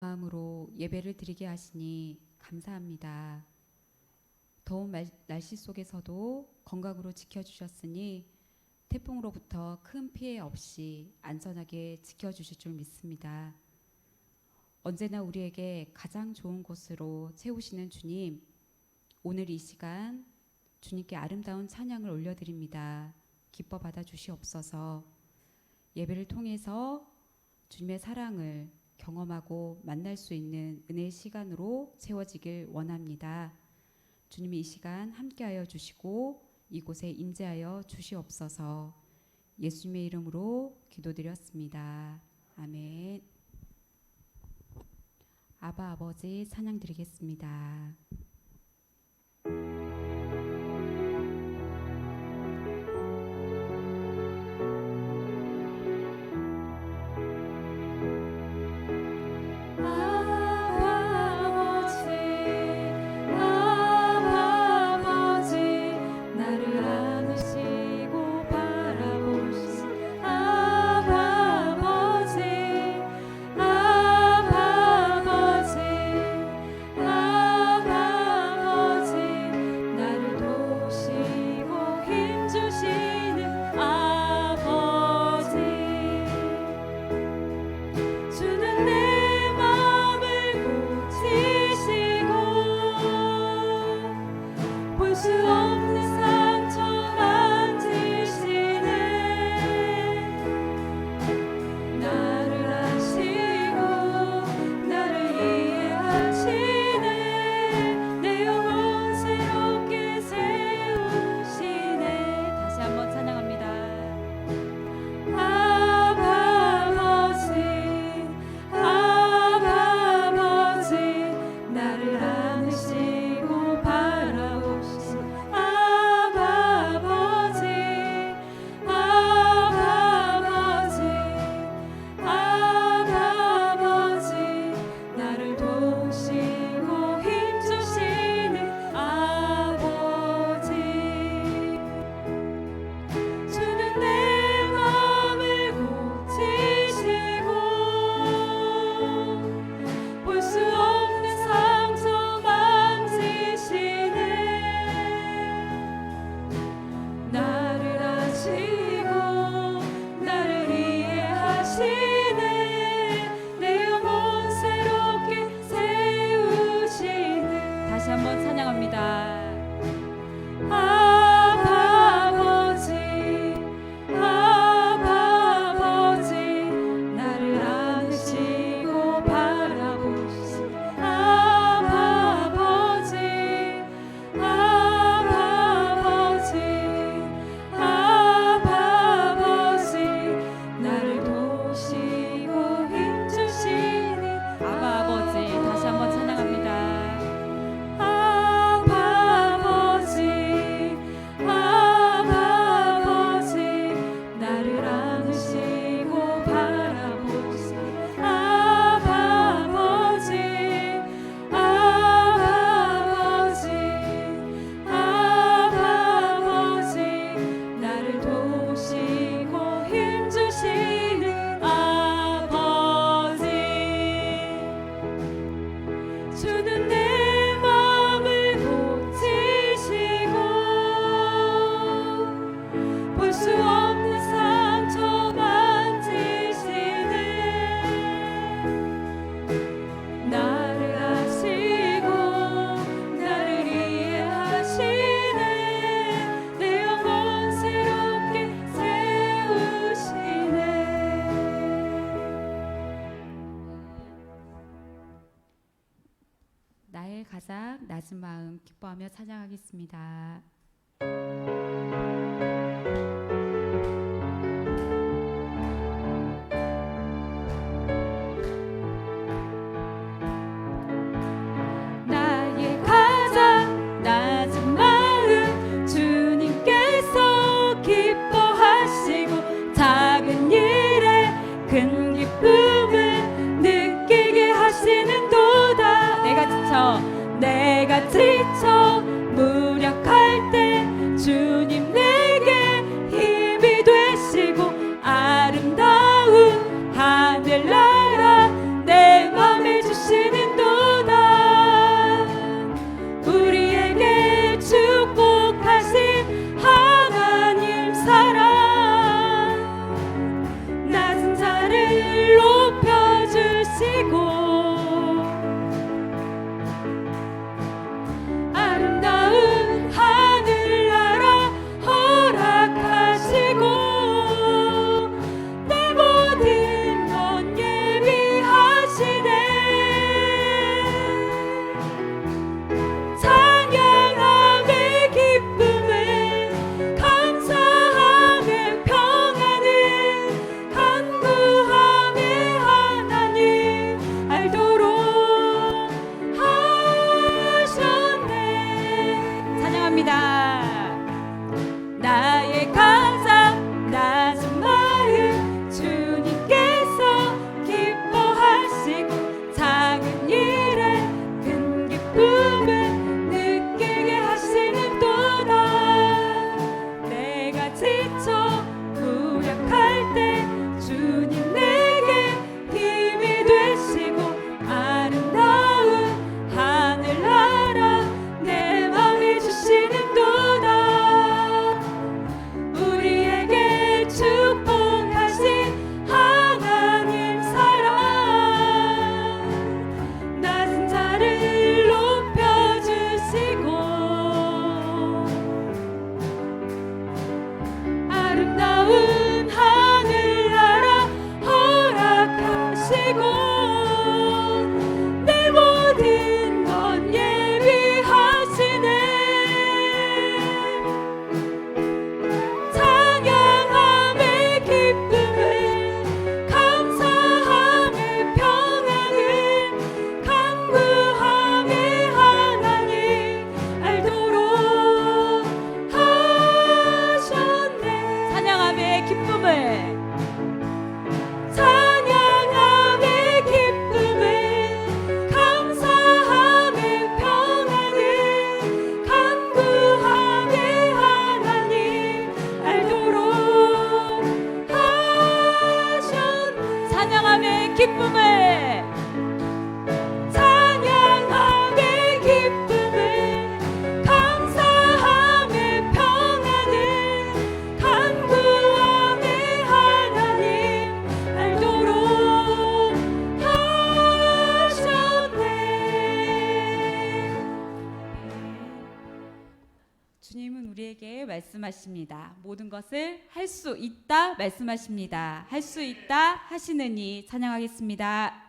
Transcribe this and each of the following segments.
마음으로 예배를 드리게 하시니 감사합니다. 더운 날씨 속에서도 건강으로 지켜주셨으니 태풍으로부터 큰 피해 없이 안전하게 지켜주실 줄 믿습니다. 언제나 우리에게 가장 좋은 곳으로 채우시는 주님, 오늘 이 시간 주님께 아름다운 찬양을 올려드립니다. 기뻐 받아주시옵소서. 예배를 통해서 주님의 사랑을 경험하고 만날 수 있는 은혜의 시간으로 채워지길 원합니다. 주님이 이 시간 함께하여 주시고 이곳에 임재하여 주시옵소서. 예수님의 이름으로 기도드렸습니다. 아멘. 아바 아버지 찬양 드리겠습니다. 나의 가장 낮은 마음 기뻐하며 찬양하겠습니다. 나의 가장 낮은 마음 주님께서 기뻐하시고 작은 일에 큰 기쁨을 느끼게 하시는도다. 내가 지쳐 무력할 때 주 우리에게 말씀하십니다. 모든 것을 할 수 있다 말씀하십니다. 할 수 있다 하시느니 찬양하겠습니다.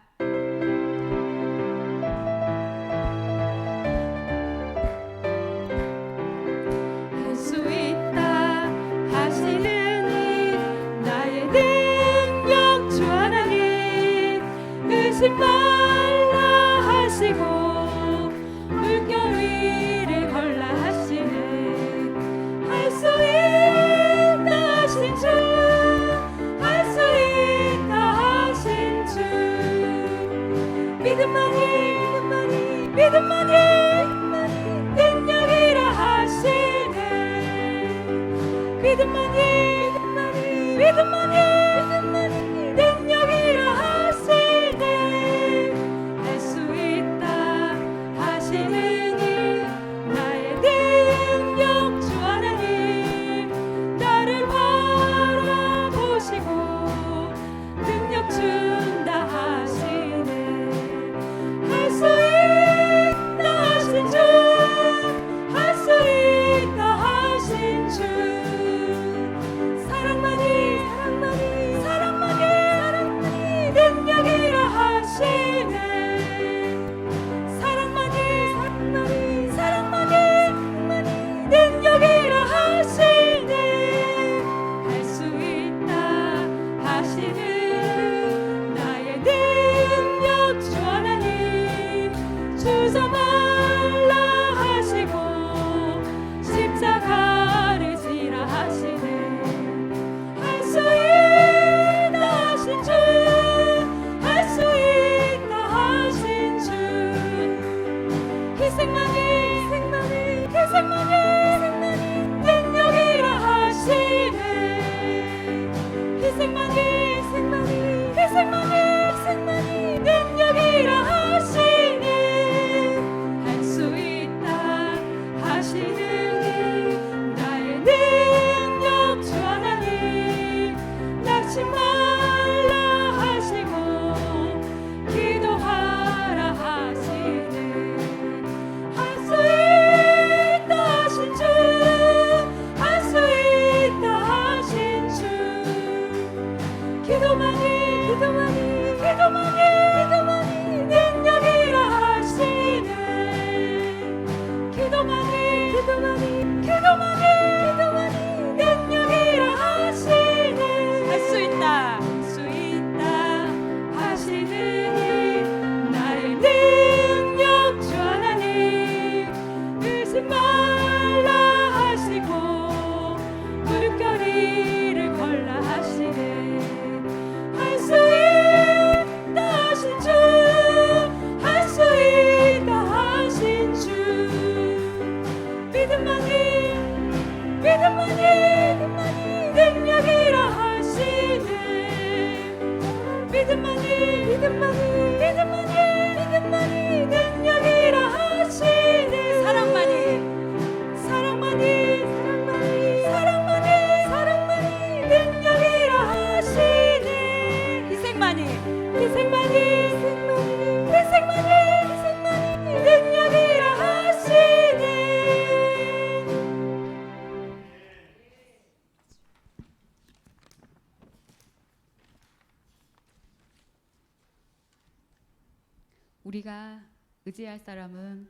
할 수 있다 하시느니 나의 능력 주 하나님 의심 말라 하시고 물결 위를 걸라 하시네 할 수 있다 하신 주 할 수 있다 하신 주 믿음만이 믿음만이 능력이라 하시네 믿음만이 능력이라 하시네 할 수 있다 하시느니 나의 능력 주 하나님 나를 바라보시고 능력 준다 하시네 할 수 있다 하신 주 할 수 있다 하신 주 사랑만이 능력이라 하시네 사랑만이 능력이라 하시네 할 수 있다 하시는 나의 능력 주 하나님 주저 말라 하시고 십자가를 지라 하시네 할 수 있다 하신 주 할 수 있다 하신 주 희생만이 능력이라 하시네 희생만이 능력이라 하시네 할 수 있다 하시느니 나의 능력 주 하나님 낙심 말라 하시고 기도하라 하시네 할 수 있다 하신 주 할 수 있다 하신 주 기도만이 능력이라 하시네 기도만이 능력이라 하시네 할 수 있다 하시느니 나의 능력 주 하나님 의심 말라 하시고 물결 위를 걸라 하시네 할 수 있다 하신 주 할 수 있다 하신 주 믿음만이 능력이라 하시네 믿음만이 능력이라 하시네 사랑만이 능력이라 하시네 희생만이 능력이라 하시네 우리가 의지할 사람은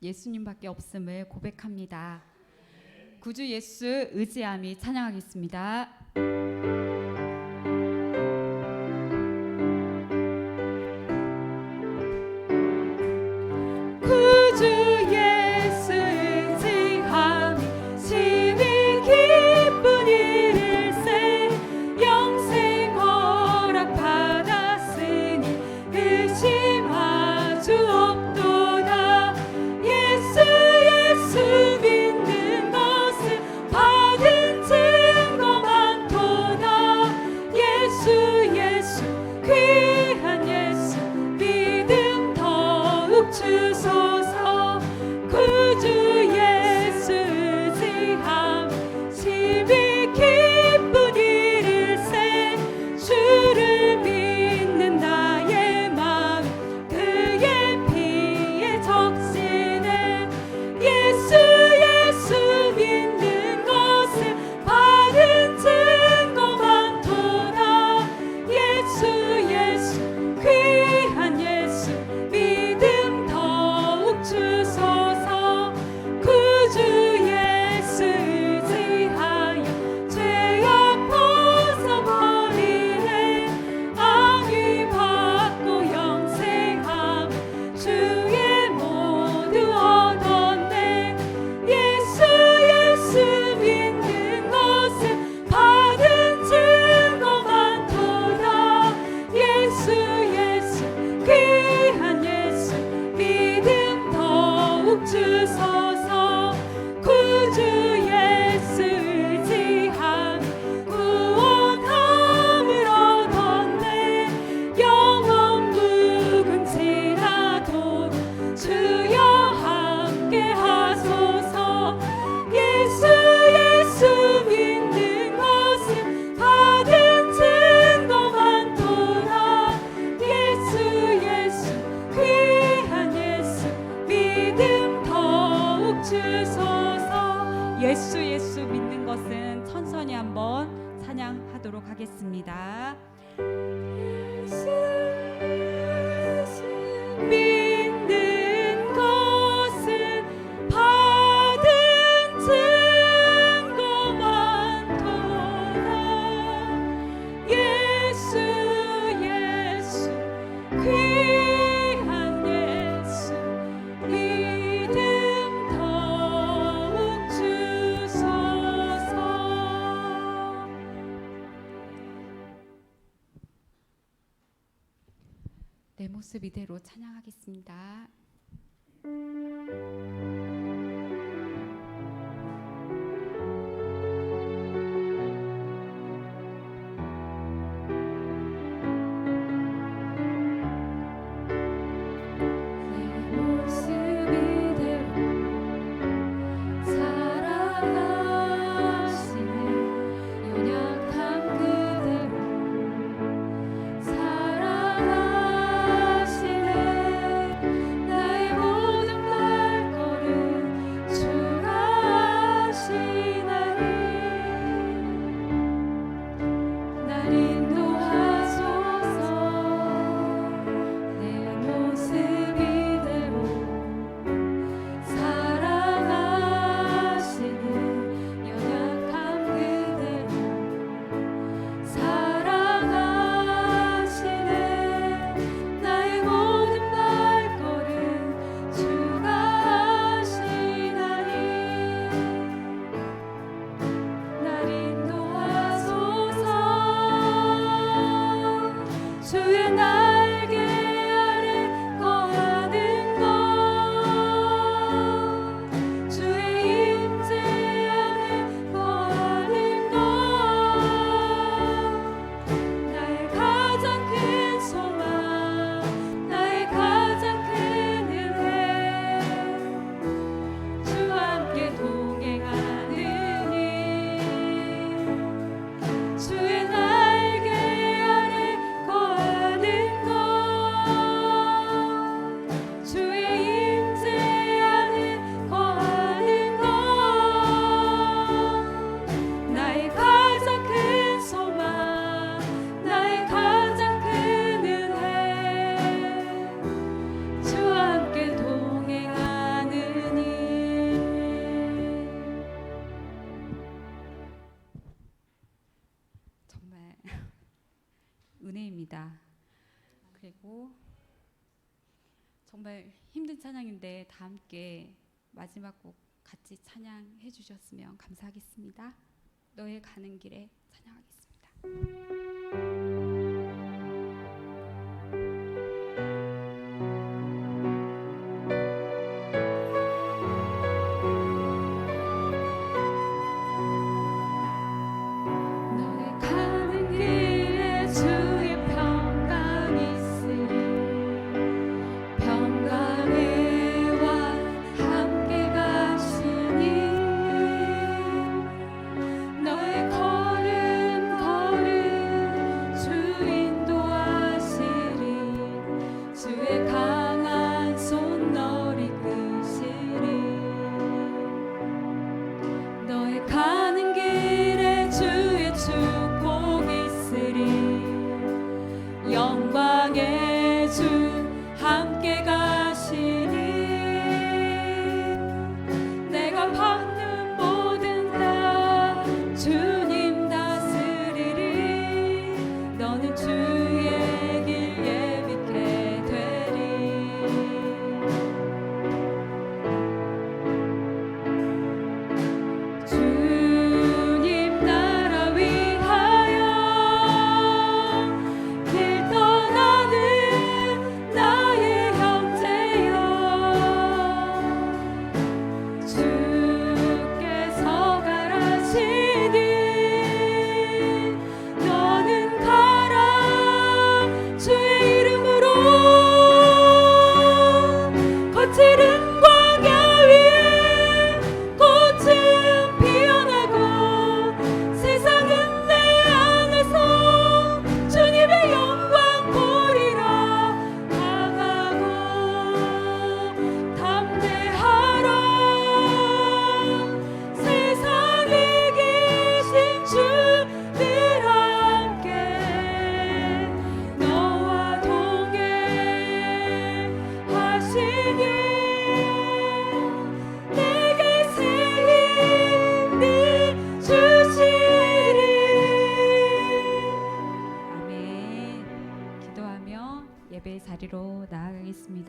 예수님밖에 없음을 고백합니다. 구주 예수 의지함이 찬양하겠습니다. 구주 예수 의지함이 심히 기쁜 일일세 영생 허락 받았으니 의심하주 없도다 예수 믿는 것은 받은 증거 많도다 찬양하도록 하겠습니다. 믿는 것은 받은 증거 많도다. 예수 예수 귀한 예수 믿음 더욱 주소서. 내 모습 이대로 찬양하겠습니다. 은혜입니다. 그리고 정말 힘든 찬양인데 다 함께 마지막 곡 같이 찬양해 주셨으면 감사하겠습니다. 너의 가는 길에 찬양하겠습니다. 너의 걸음 걸음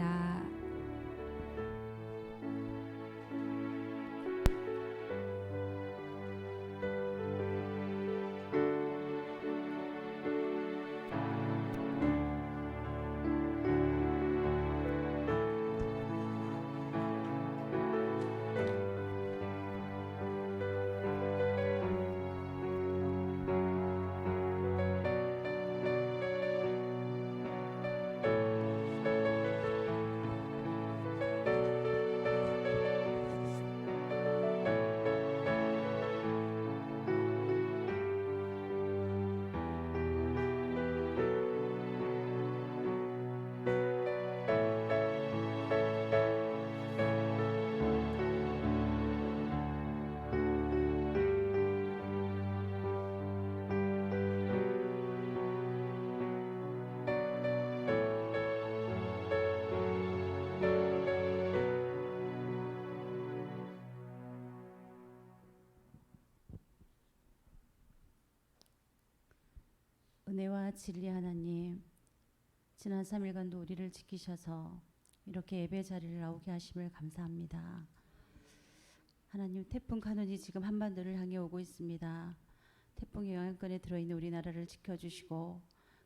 감사합니다. 은혜와 진리 하나님, 지난 3일간도 우리를 지키셔서 이렇게 예배 자리를 나오게 하심을 감사합니다. 하나님, 태풍 카눈이 지금 한반도를 향해 오고 있습니다. 태풍의 영향권에 들어있는 우리나라를 지켜주시고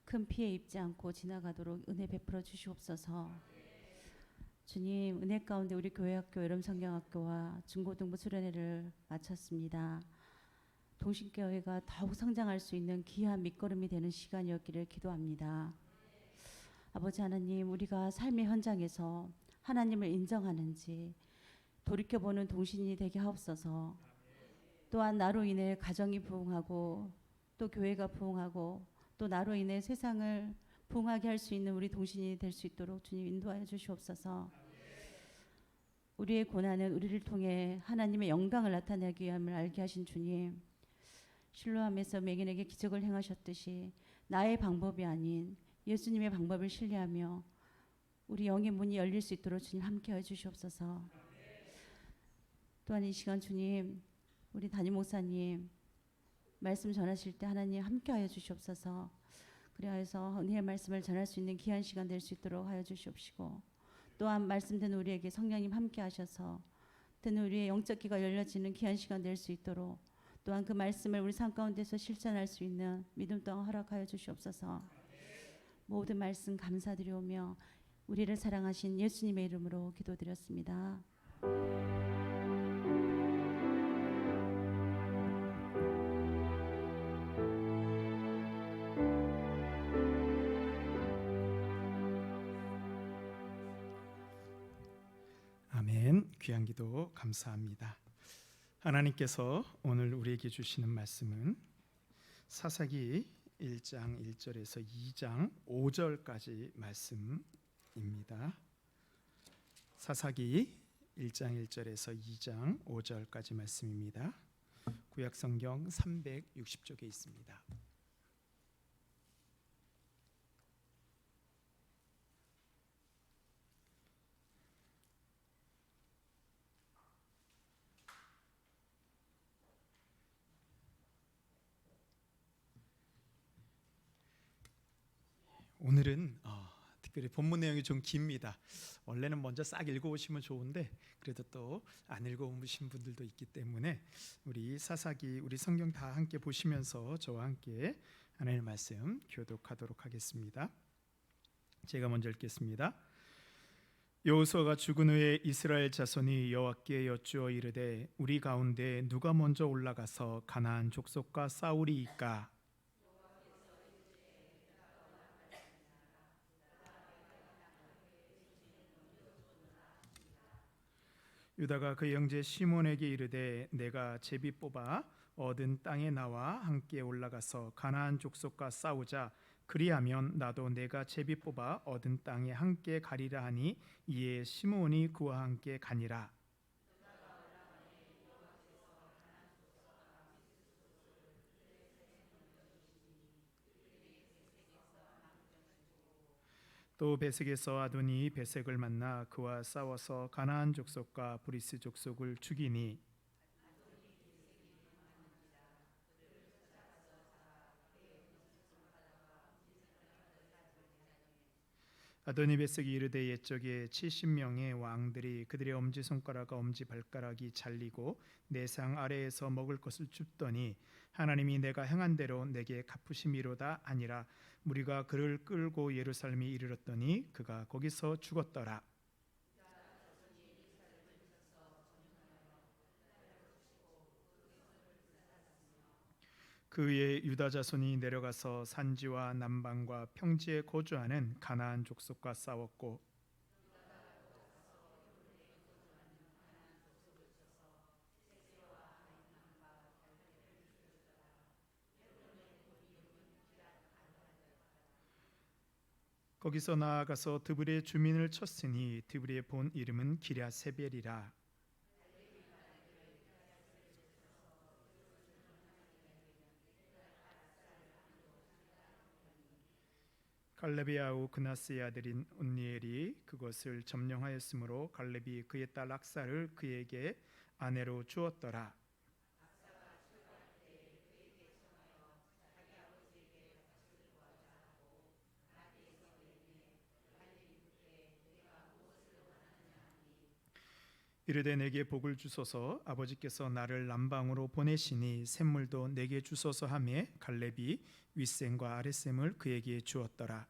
큰 피해 입지 않고 지나가도록 은혜 베풀어 주시옵소서. 주님, 은혜 가운데 우리 교회학교 여름성경학교와 중고등부 수련회를 마쳤습니다. 동신교회가 더욱 성장할 수 있는 귀한 밑거름이 되는 시간이었기를 기도합니다. 아버지 하나님, 우리가 삶의 현장에서 하나님을 인정하는지 돌이켜보는 동신이 되게 하옵소서. 또한 나로 인해 가정이 부흥하고 또 교회가 부흥하고 또 나로 인해 세상을 부흥하게 할 수 있는 우리 동신이 될 수 있도록 주님 인도하여 주시옵소서. 우리의 고난은 우리를 통해 하나님의 영광을 나타내기 위함을 알게 하신 주님, 실로암에서 맹인에게 기적을 행하셨듯이 나의 방법이 아닌 예수님의 방법을 신뢰하며 우리 영의 문이 열릴 수 있도록 주님 함께해 주시옵소서. 또한 이 시간 주님, 우리 담임 목사님 말씀 전하실 때 하나님 함께하여 주시옵소서. 그리하여서 은혜의 말씀을 전할 수 있는 귀한 시간 될 수 있도록 하여 주시옵시고, 또한 말씀 듣는 우리에게 성령님 함께하셔서 듣는 우리의 영적 귀가 열려지는 귀한 시간 될 수 있도록, 또한 그 말씀을 우리 삶 가운데서 실천할 수 있는 믿음 또한 허락하여 주시옵소서. 모든 말씀 감사드리오며 우리를 사랑하신 예수님의 이름으로 기도드렸습니다. 아멘. 귀한 기도 감사합니다. 하나님께서 오늘 우리에게 주시는 말씀은 사사기 1장 1절에서 2장 5절까지 말씀입니다. 사사기 1장 1절에서 2장 5절까지 말씀입니다. 구약성경 360쪽에 있습니다. 오늘은 특별히 본문 내용이 좀 깁니다. 원래는 먼저 싹 읽어오시면 좋은데 그래도 또 안 읽어오신 분들도 있기 때문에 우리 사사기, 우리 성경 다 함께 보시면서 저와 함께 하나님의 말씀 교독하도록 하겠습니다. 제가 먼저 읽겠습니다. 여호수아가 죽은 후에 이스라엘 자손이 여호와께 여쭈어 이르되 우리 가운데 누가 먼저 올라가서 가나안 족속과 싸우리이까? 유다가 그 형제 시몬에게 이르되 내가 제비 뽑아 얻은 땅에 나와 함께 올라가서 가나안 족속과 싸우자. 그리하면 나도 내가 제비 뽑아 얻은 땅에 함께 가리라 하니 이에 시몬이 그와 함께 가니라. 또 베색에서 아돈이 베색을 만나 그와 싸워서 가나안 족속과 브리스 족속을 죽이니 아도니베색이 이르되 옛적에 70명의 왕들이 그들의 엄지손가락과 엄지발가락이 잘리고 내 상 아래에서 먹을 것을 줍더니 하나님이 내가 행한 대로 내게 갚으심이로다 아니라 무리가 그를 끌고 예루살렘에 이르렀더니 그가 거기서 죽었더라. 그의 유다 자손이 내려가서 산지와 남방과 평지에 거주하는 가나안 족속과 싸웠고 거기서 나아가서 드블의 주민을 쳤으니 드블의 본 이름은 기랴세벨이라. 갈렙의 아우 그나스의 아들인 온니엘이 그것을 점령하였으므로 갈렙이 그의 딸 악사를 그에게 아내로 주었더라. 이르되 내게 복을 주소서 아버지께서 나를 남방으로 보내시니 샘물도 내게 주소서 하매 갈렙이 윗샘과 아랫샘을 그에게 주었더라.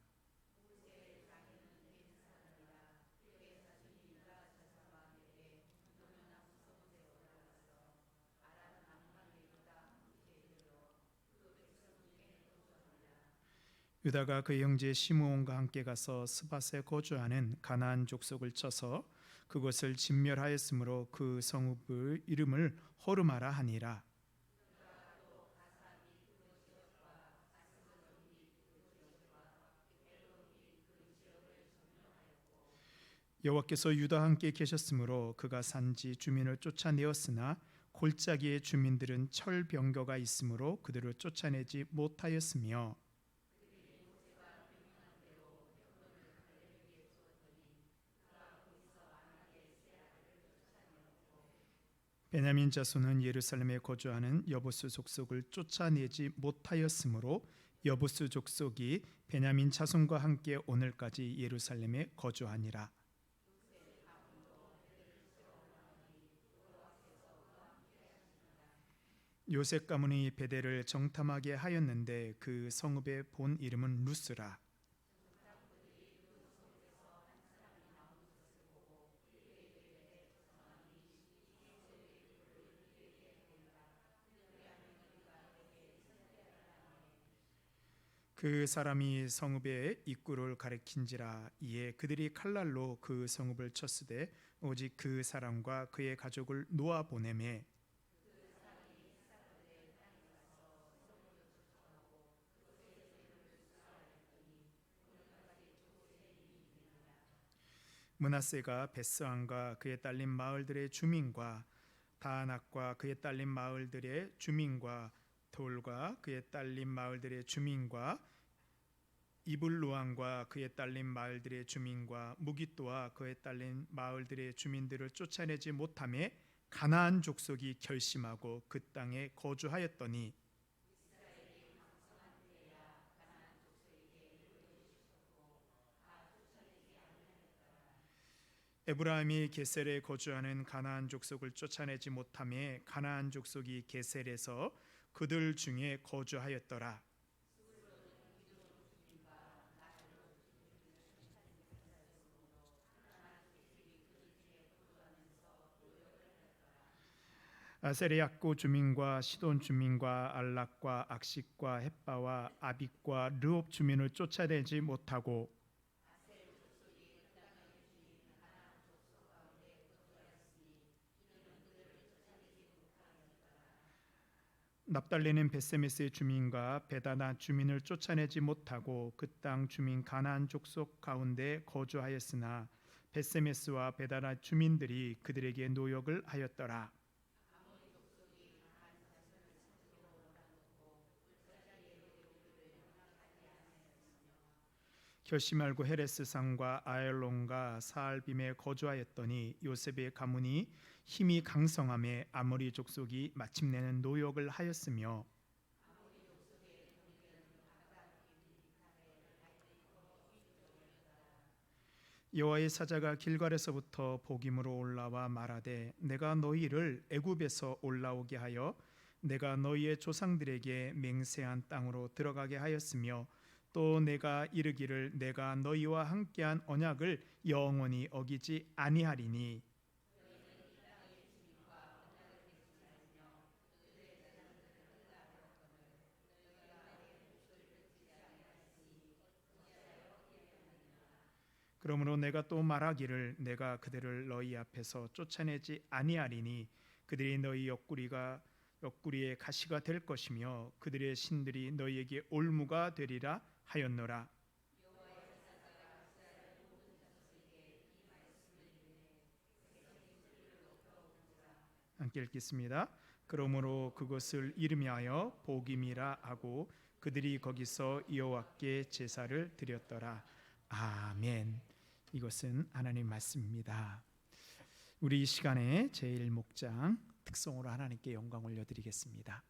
유다가 그의 형제 시므온과 함께 가서 스밧에 거주하는 가나안 족속을 쳐서 그것을 진멸하였으므로 그 성읍의 이름을 호르마라 하니라. 여호와께서 유다와 함께 계셨으므로 그가 산지 주민을 쫓아내었으나 골짜기의 주민들은 철병거가 있으므로 그들을 쫓아내지 못하였으며 베냐민 자손은 예루살렘에 거주하는 여부스 족속을 쫓아내지 못하였으므로 여부스 족속이 베냐민 자손과 함께 오늘까지 예루살렘에 거주하니라. 요셉 가문이 베델을 정탐하게 하였는데 그 성읍의 본 이름은 루스라. 그 사람이 성읍의 입구를 가리킨지라. 이에 그들이 칼날로 그 성읍을 쳤으되 오직 그 사람과 그의 가족을 놓아 보내매 므낫세가 베스안과 그의 딸린 마을들의 주민과 다낙과 그의 딸린 마을들의 주민과 돌과 그의 딸린 마을들의 주민과 이블루안과 그의 딸린 마을들의 주민과 무기또와 그의 딸린 마을들의 주민들을 쫓아내지 못하매 가나안 족속이 결심하고 그 땅에 거주하였더니 에브라임이 게셀에 거주하는 가나안 족속을 쫓아내지 못하매 가나안 족속이 게셀에서 그들 중에 거주하였더라. 아세리약고 주민과 시돈 주민과 알락과 악식과 헷바와 아빅과 르옵 주민을 쫓아내지 못하고 납달리는 베세메스의 주민과 베다나 주민을 쫓아내지 못하고 그 땅 주민 가나안 족속 가운데 거주하였으나 베세메스와 베다나 주민들이 그들에게 노역을 하였더라. 결심하고 헤레스 산과 아엘론과 사알빔에 거주하였더니 요셉의 가문이 힘이 강성함에 아모리 족속이 마침내는 노역을 하였으며 여호와의 사자가 길갈에서부터 복임으로 올라와 말하되 내가 너희를 애굽에서 올라오게 하여 내가 너희의 조상들에게 맹세한 땅으로 들어가게 하였으며 또 내가 이르기를 내가 너희와 함께한 언약을 영원히 어기지 아니하리니 그러므로 내가 또 말하기를 내가 그들을 너희 앞에서 쫓아내지 아니하리니 그들이 너희 옆구리의 가시가 될 것이며 그들의 신들이 너희에게 올무가 되리라 하였노라. 함께 읽겠습니다. 그러므로 그것을 이름하여 복임이라 하고 그들이 거기서 여호와께 제사를 드렸더라. 아멘. 이것은 하나님 말씀입니다. 우리 이 시간에 제1목장 특성으로 하나님께 영광 올려드리겠습니다.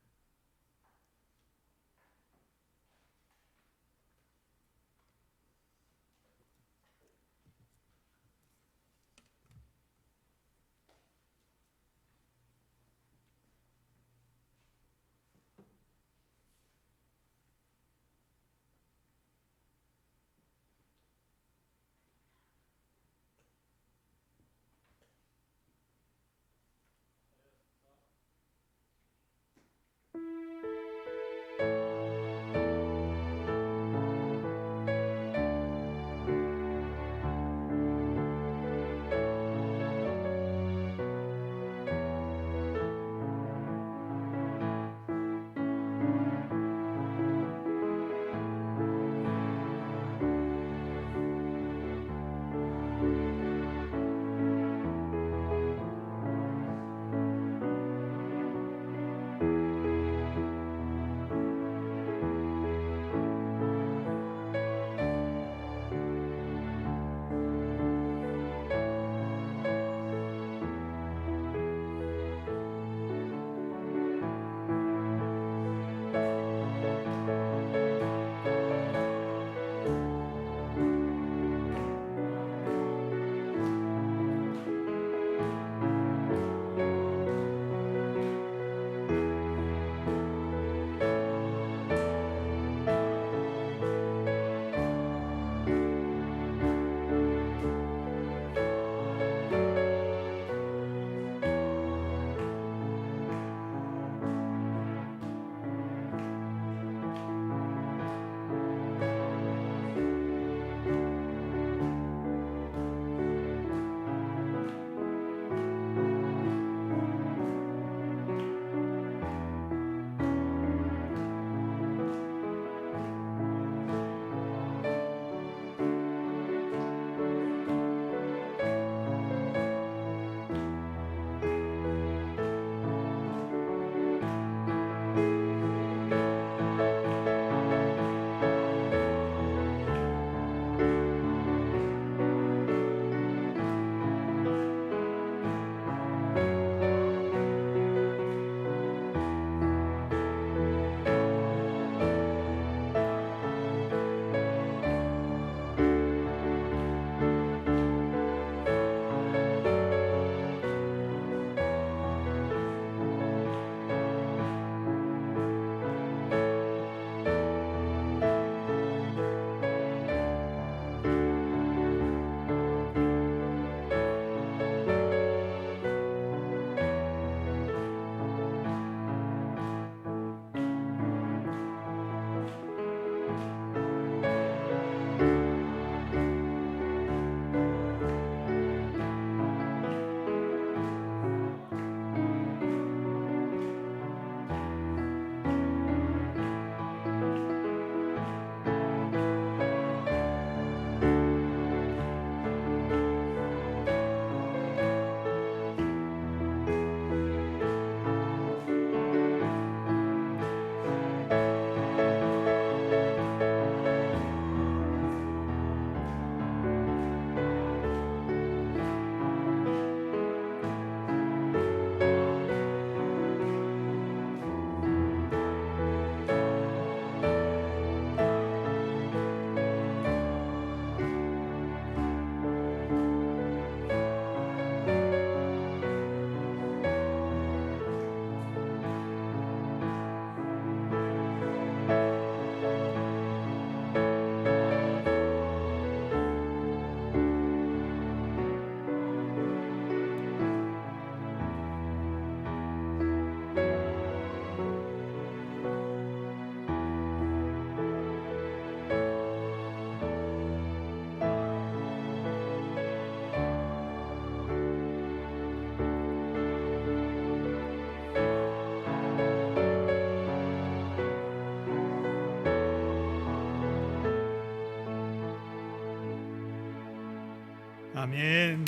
아멘.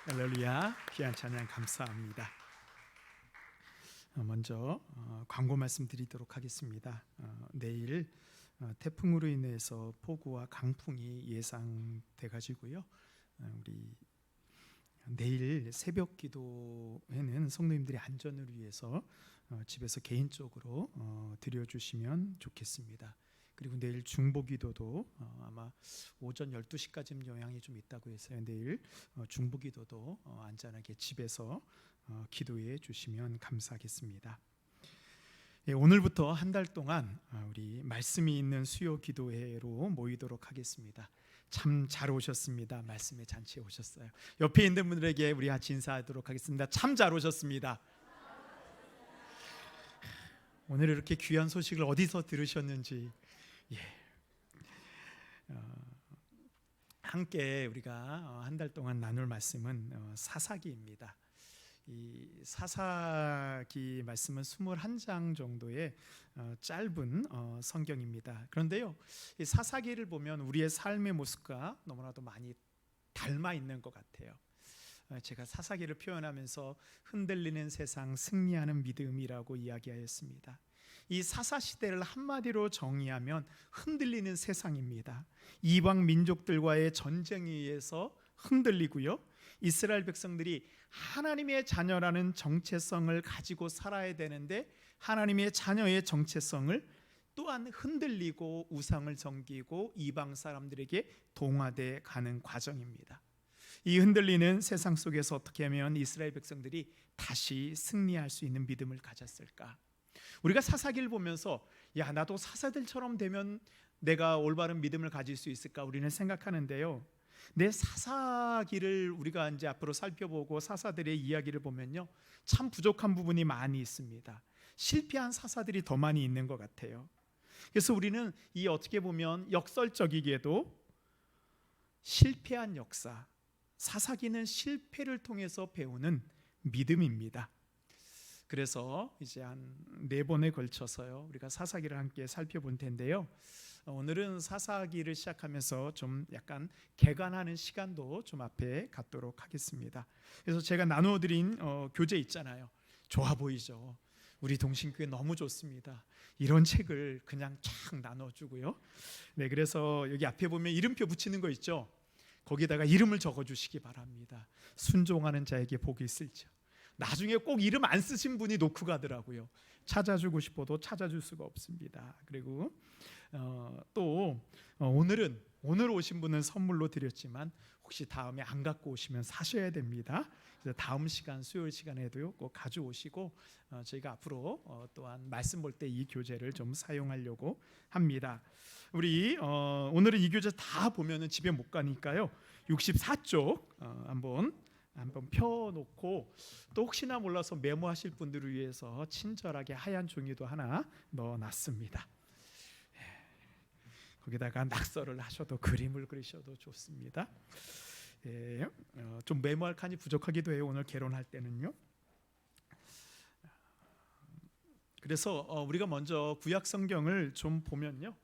할렐루야. 귀한 찬양 감사합니다. 먼저 광고 말씀드리도록 하겠습니다. 내일 태풍으로 인해서 폭우와 강풍이 예상돼 가지고요. 우리 내일 새벽 기도에는 성도님들의 안전을 위해서 집에서 개인적으로 드려주시면 좋겠습니다. 그리고 내일 중보기도도 아마 오전 12시까지는 영향이 좀 있다고 해서요. 내일 중보기도도 안전하게 집에서 기도해 주시면 감사하겠습니다. 예, 오늘부터 한 달 동안 우리 말씀이 있는 수요 기도회로 모이도록 하겠습니다. 참 잘 오셨습니다. 말씀의 잔치에 오셨어요. 옆에 있는 분들에게 우리 같이 인사하도록 하겠습니다. 참 잘 오셨습니다. 오늘 이렇게 귀한 소식을 어디서 들으셨는지, 예. 함께 우리가 한 달 동안 나눌 말씀은 사사기입니다. 이 사사기 말씀은 21장 정도의 짧은 성경입니다. 그런데요, 이 사사기를 보면 우리의 삶의 모습과 너무나도 많이 닮아 있는 것 같아요. 제가 사사기를 표현하면서 흔들리는 세상, 승리하는 믿음이라고 이야기하였습니다. 이 사사 시대를 한마디로 정의하면 흔들리는 세상입니다. 이방 민족들과의 전쟁에 의해서 흔들리고요, 이스라엘 백성들이 하나님의 자녀라는 정체성을 가지고 살아야 되는데 하나님의 자녀의 정체성을 또한 흔들리고 우상을 섬기고 이방 사람들에게 동화돼 가는 과정입니다. 이 흔들리는 세상 속에서 어떻게 하면 이스라엘 백성들이 다시 승리할 수 있는 믿음을 가졌을까? 우리가 사사기를 보면서 야, 나도 사사들처럼 되면 내가 올바른 믿음을 가질 수 있을까? 우리는 생각하는데요, 내 사사기를 우리가 이제 앞으로 살펴보고 사사들의 이야기를 보면요, 참 부족한 부분이 많이 있습니다. 실패한 사사들이 더 많이 있는 것 같아요. 그래서 우리는 이 어떻게 보면 역설적이게도 실패한 역사, 사사기는 실패를 통해서 배우는 믿음입니다. 그래서 이제 한 4번에 걸쳐서요, 우리가 사사기를 함께 살펴볼 텐데요. 오늘은 사사기를 시작하면서 좀 약간 개관하는 시간도 좀 앞에 갖도록 하겠습니다. 그래서 제가 나누어드린 교재 있잖아요. 좋아 보이죠? 우리 동신교회 너무 좋습니다. 이런 책을 그냥 쫙 나눠주고요. 네, 그래서 여기 앞에 보면 이름표 붙이는 거 있죠? 거기다가 이름을 적어주시기 바랍니다. 순종하는 자에게 복이 있을지어. 나중에 꼭 이름 안 쓰신 분이 놓고 가더라고요. 찾아주고 싶어도 찾아줄 수가 없습니다. 그리고 또 오늘 오신 분은 선물로 드렸지만 혹시 다음에 안 갖고 오시면 사셔야 됩니다. 그래서 다음 시간 수요일 시간에도요 꼭 가져오시고 저희가 앞으로 또한 말씀 볼 때 이 교재를 좀 사용하려고 합니다. 우리 오늘은 이 교재 다 보면은 집에 못 가니까요 64쪽 한번 펴놓고, 또 혹시나 몰라서 메모하실 분들을 위해서 친절하게 하얀 종이도 하나 넣어놨습니다. 거기다가 낙서를 하셔도 그림을 그리셔도 좋습니다. 좀 메모할 칸이 부족하기도 해요, 오늘 개론할 때는요. 그래서 우리가 먼저 구약 성경을 좀 보면요,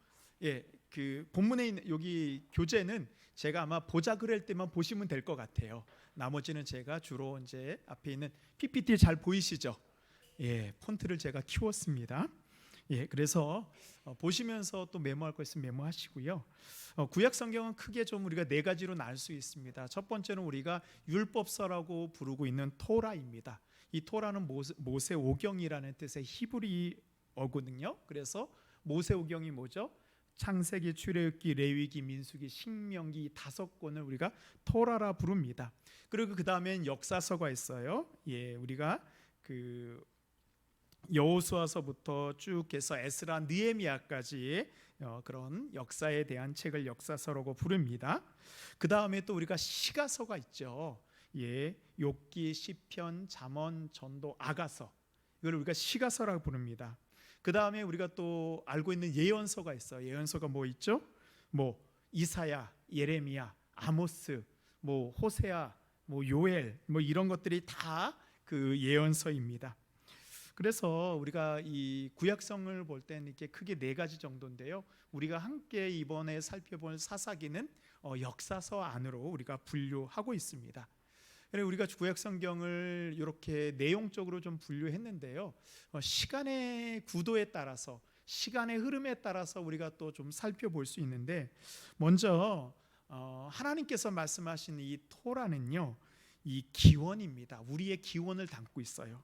그 본문에 있는 여기 교재는 제가 아마 보자 그럴 때만 보시면 될 것 같아요. 나머지는 제가 주로 이제 앞에 있는 PPT 잘 보이시죠? 폰트를 제가 키웠습니다. 그래서 보시면서 또 메모할 거 있으면 메모하시고요. 구약 성경은 크게 좀 우리가 4가지로 나눌 수 있습니다. 첫 번째는 우리가 율법서라고 부르고 있는 토라입니다. 이 토라는 모세오경이라는 뜻의 히브리어거든요. 그래서 모세오경이 뭐죠? 창세기, 출애굽기, 레위기, 민수기, 신명기 5권을 우리가 토라라 부릅니다. 그리고 그 다음엔 역사서가 있어요. 우리가 그 여호수아서부터 쭉 해서 에스라, 느헤미야까지의 그런 역사에 대한 책을 역사서라고 부릅니다. 그 다음에 또 우리가 시가서가 있죠. 욥기, 시편, 잠언, 전도, 아가서, 이걸 우리가 시가서라고 부릅니다. 그 다음에 우리가 또 알고 있는 예언서가 있어요. 예언서가 뭐 있죠? 뭐 이사야, 예레미야, 아모스, 뭐 호세아, 뭐 요엘, 뭐 이런 것들이 다 그 예언서입니다. 그래서 우리가 이 구약성을 볼 때는 이렇게 크게 4가지 정도인데요. 우리가 함께 이번에 살펴볼 사사기는 역사서 안으로 우리가 분류하고 있습니다. 그래서 우리가 구약 성경을 이렇게 내용적으로 좀 분류했는데요. 시간의 구도에 따라서, 시간의 흐름에 따라서 우리가 또 좀 살펴볼 수 있는데, 먼저 하나님께서 말씀하신 이 토라는요, 이 기원입니다. 우리의 기원을 담고 있어요.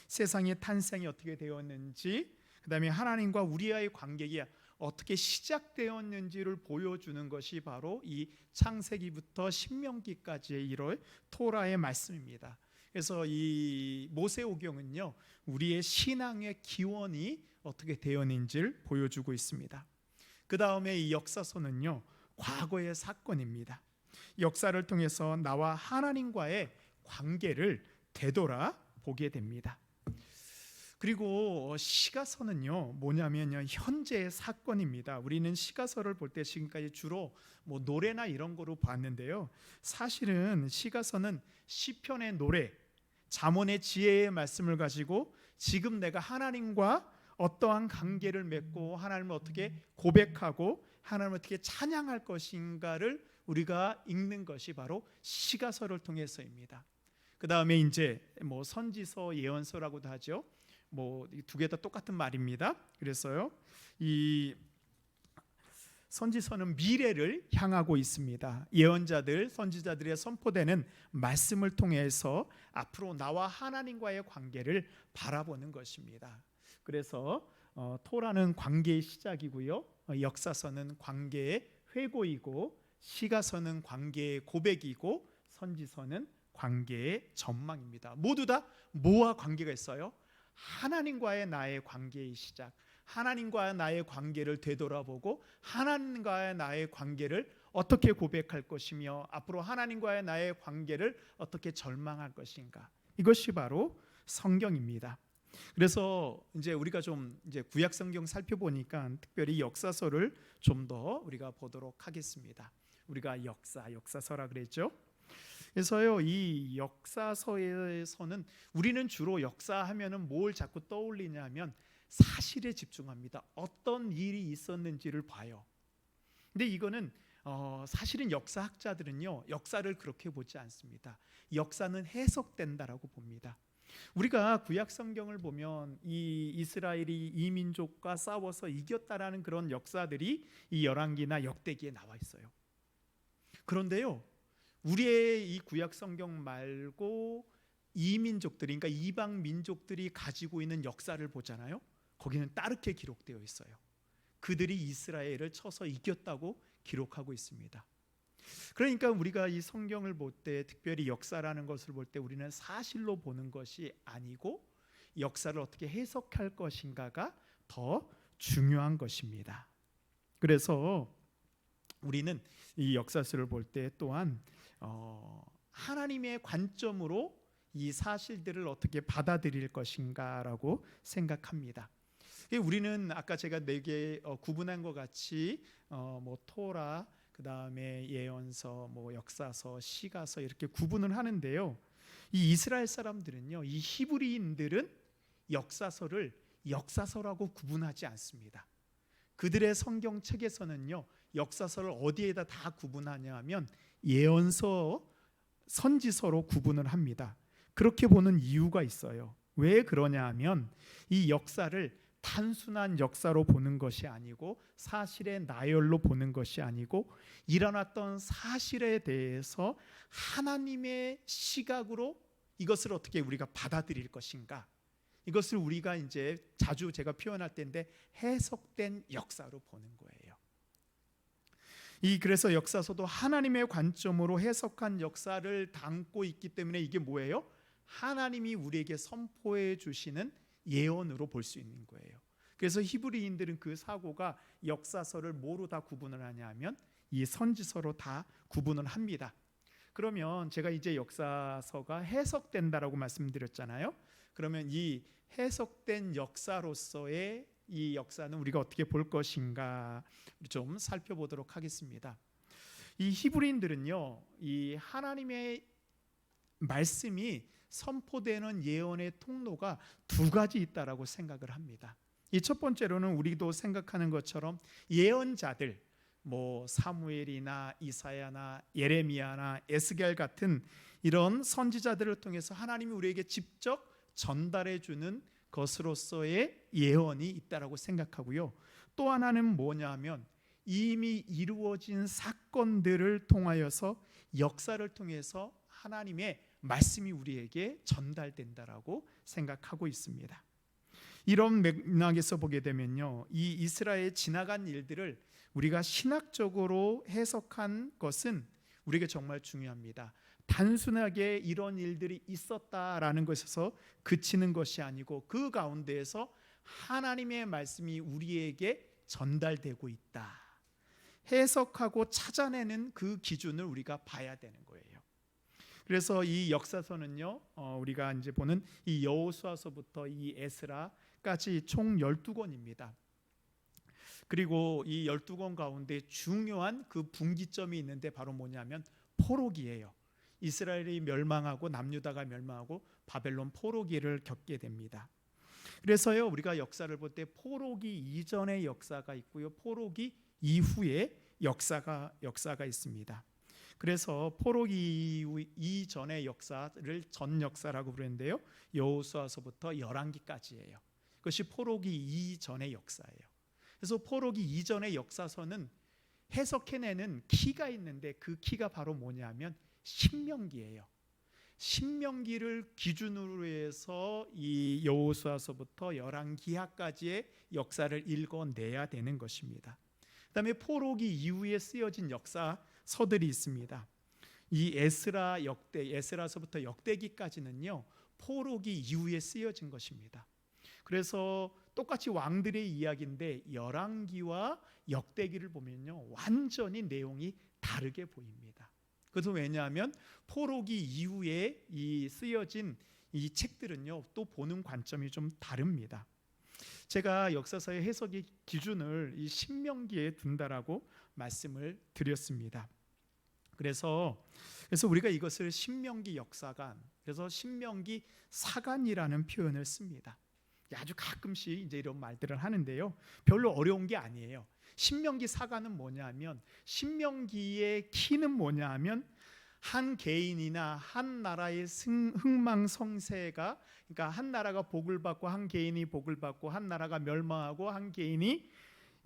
세상의 탄생이 어떻게 되었는지, 그 다음에 하나님과 우리와의 관계가 어떻게 시작되었는지를 보여주는 것이 바로 이 창세기부터 신명기까지의 이런 토라의 말씀입니다. 그래서 이 모세오경은요, 우리의 신앙의 기원이 어떻게 되었는지를 보여주고 있습니다. 그 다음에 이 역사서는요, 과거의 사건입니다. 역사를 통해서 나와 하나님과의 관계를 되돌아 보게 됩니다. 그리고 시가서는요, 뭐냐면요, 현재의 사건입니다. 우리는 시가서를 볼 때 지금까지 주로 뭐 노래나 이런 거로 봤는데요, 사실은 시가서는 시편의 노래, 잠언의 지혜의 말씀을 가지고 지금 내가 하나님과 어떠한 관계를 맺고 하나님을 어떻게 고백하고 하나님을 어떻게 찬양할 것인가를 우리가 읽는 것이 바로 시가서를 통해서입니다. 그 다음에 이제 뭐 선지서, 예언서라고도 하죠. 뭐 두 개 다 똑같은 말입니다. 그래서요, 이 선지서는 미래를 향하고 있습니다. 예언자들, 선지자들의 선포되는 말씀을 통해서 앞으로 나와 하나님과의 관계를 바라보는 것입니다. 그래서 토라는 관계의 시작이고요, 역사서는 관계의 회고이고, 시가서는 관계의 고백이고, 선지서는 관계의 전망입니다. 모두 다 뭐와 관계가 있어요? 하나님과의 나의 관계의 시작, 하나님과의 나의 관계를 되돌아보고 하나님과의 나의 관계를 어떻게 고백할 것이며 앞으로 하나님과의 나의 관계를 어떻게 절망할 것인가, 이것이 바로 성경입니다. 그래서 이제 우리가 좀 이제 구약 성경 살펴보니까 특별히 역사서를 좀 더 우리가 보도록 하겠습니다. 우리가 역사서라 그랬죠. 그래서요, 이 역사서에서는 우리는 주로 역사하면은 뭘 자꾸 떠올리냐면 사실에 집중합니다. 어떤 일이 있었는지를 봐요. 근데 이거는 사실은 역사학자들은요, 역사를 그렇게 보지 않습니다. 역사는 해석된다라고 봅니다. 우리가 구약 성경을 보면 이 이스라엘이 이 민족과 싸워서 이겼다라는 그런 역사들이 이 열왕기나 역대기에 나와 있어요. 그런데요, 우리의 이 구약 성경 말고 이민족들이, 그러니까 이방 민족들이 가지고 있는 역사를 보잖아요. 거기는 다르게 기록되어 있어요. 그들이 이스라엘을 쳐서 이겼다고 기록하고 있습니다. 그러니까 우리가 이 성경을 볼 때, 특별히 역사라는 것을 볼 때 우리는 사실로 보는 것이 아니고 역사를 어떻게 해석할 것인가가 더 중요한 것입니다. 그래서 우리는 이 역사서를 볼 때 또한 하나님의 관점으로 이 사실들을 어떻게 받아들일 것인가라고 생각합니다. 우리는 아까 제가 4개 구분한 것 같이 뭐 토라, 그 다음에 예언서, 뭐 역사서, 시가서 이렇게 구분을 하는데요, 이 이스라엘 사람들은요, 이 히브리인들은 역사서를 역사서라고 구분하지 않습니다. 그들의 성경책에서는요, 역사서를 어디에다 다 구분하냐 하면 예언서, 선지서로 구분을 합니다. 그렇게 보는 이유가 있어요. 왜 그러냐 하면 이 역사를 단순한 역사로 보는 것이 아니고 사실의 나열로 보는 것이 아니고 일어났던 사실에 대해서 하나님의 시각으로 이것을 어떻게 우리가 받아들일 것인가, 이것을 우리가 이제 자주 제가 표현할 때인데 해석된 역사로 보는 거예요. 그래서 역사서도 하나님의 관점으로 해석한 역사를 담고 있기 때문에 이게 뭐예요? 하나님이 우리에게 선포해 주시는 예언으로 볼 수 있는 거예요. 그래서 히브리인들은 그 사고가 역사서를 뭐로 다 구분을 하냐면 이 선지서로 다 구분을 합니다. 그러면 제가 이제 역사서가 해석된다라고 말씀드렸잖아요. 그러면 이 해석된 역사로서의 이 역사는 우리가 어떻게 볼 것인가 좀 살펴보도록 하겠습니다. 이 히브리인들은요, 이 하나님의 말씀이 선포되는 예언의 통로가 2가지 있다라고 생각을 합니다. 이 첫 번째로는 우리도 생각하는 것처럼 예언자들, 뭐 사무엘이나 이사야나 예레미야나 에스겔 같은 이런 선지자들을 통해서 하나님이 우리에게 직접 전달해 주는 것으로서의 예언이 있다라고 생각하고요. 또 하나는 뭐냐면 이미 이루어진 사건들을 통하여서 역사를 통해서 하나님의 말씀이 우리에게 전달된다라고 생각하고 있습니다. 이런 맥락에서 보게 되면요, 이 이스라엘에 지나간 일들을 우리가 신학적으로 해석한 것은 우리에게 정말 중요합니다. 단순하게 이런 일들이 있었다라는 것에서 그치는 것이 아니고 그 가운데에서 하나님의 말씀이 우리에게 전달되고 있다, 해석하고 찾아내는 그 기준을 우리가 봐야 되는 거예요. 그래서 이 역사서는요, 우리가 이제 보는 이 여호수아서부터 이 에스라까지 총 12권입니다. 그리고 이 12권 가운데 중요한 그 분기점이 있는데 바로 뭐냐면 포로기예요. 이스라엘이 멸망하고 남유다가 멸망하고 바벨론 포로기를 겪게 됩니다. 그래서요, 우리가 역사를 볼 때 포로기 이전의 역사가 있고요, 포로기 이후의 역사가 있습니다. 그래서 포로기 이전의 역사를 전 역사라고 부르는데요, 여호수아서부터 열왕기까지예요. 그것이 포로기 이전의 역사예요. 그래서 포로기 이전의 역사서는 해석해내는 키가 있는데 그 키가 바로 뭐냐면 신명기예요. 신명기를 기준으로 해서 이 여호수아서부터 열왕기하까지의 역사를 읽어내야 되는 것입니다. 그다음에 포로기 이후에 쓰여진 역사서들이 있습니다. 이 에스라서부터 역대기까지는요, 포로기 이후에 쓰여진 것입니다. 그래서 똑같이 왕들의 이야기인데 열왕기와 역대기를 보면요, 완전히 내용이 다르게 보입니다. 그래서 왜냐하면 포로기 이후에 이 쓰여진 이 책들은요, 또 보는 관점이 좀 다릅니다. 제가 역사서의 해석의 기준을 이 신명기에 둔다라고 말씀을 드렸습니다. 그래서 우리가 이것을 신명기 역사관, 그래서 신명기 사관이라는 표현을 씁니다. 아주 가끔씩 이제 이런 말들을 하는데요, 별로 어려운 게 아니에요. 신명기 사관은 뭐냐면, 신명기의 키는 뭐냐면 한 개인이나 한 나라의 흥망성쇠가, 그러니까 한 나라가 복을 받고 한 개인이 복을 받고 한 나라가 멸망하고 한 개인이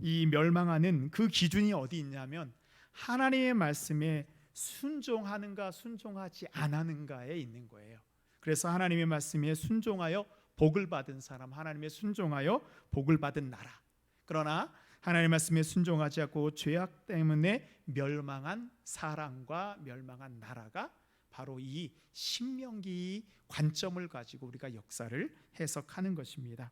이 멸망하는 그 기준이 어디 있냐면 하나님의 말씀에 순종하는가 순종하지 않았는가에 있는 거예요. 그래서 하나님의 말씀에 순종하여 복을 받은 사람, 하나님의 순종하여 복을 받은 나라, 그러나 하나님의 말씀에 순종하지 않고 죄악 때문에 멸망한 사람과 멸망한 나라가 바로 이 신명기 관점을 가지고 우리가 역사를 해석하는 것입니다.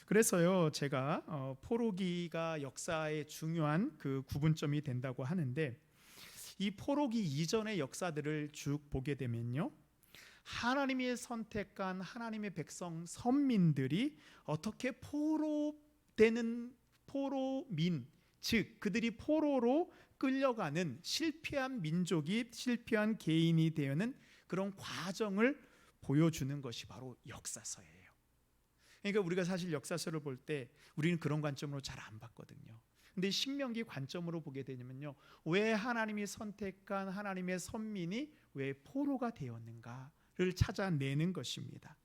그래서요, 제가 포로기가 역사의 중요한 그 구분점이 된다고 하는데, 이 포로기 이전의 역사들을 쭉 보게 되면요, 하나님이 선택한 하나님의 백성 선민들이 어떻게 포로민, 즉 그들이 포로로 끌려가는 실패한 민족이, 실패한 개인이 되는 그런 과정을 보여주는 것이 바로 역사서예요. 그러니까 우리가 사실 역사서를 볼 때 우리는 그런 관점으로 잘 안 봤거든요. 근데 신명기 관점으로 보게 되면요, 왜 하나님이 선택한 하나님의 선민이 왜 포로가 되었는가를 찾아내는 것입니다.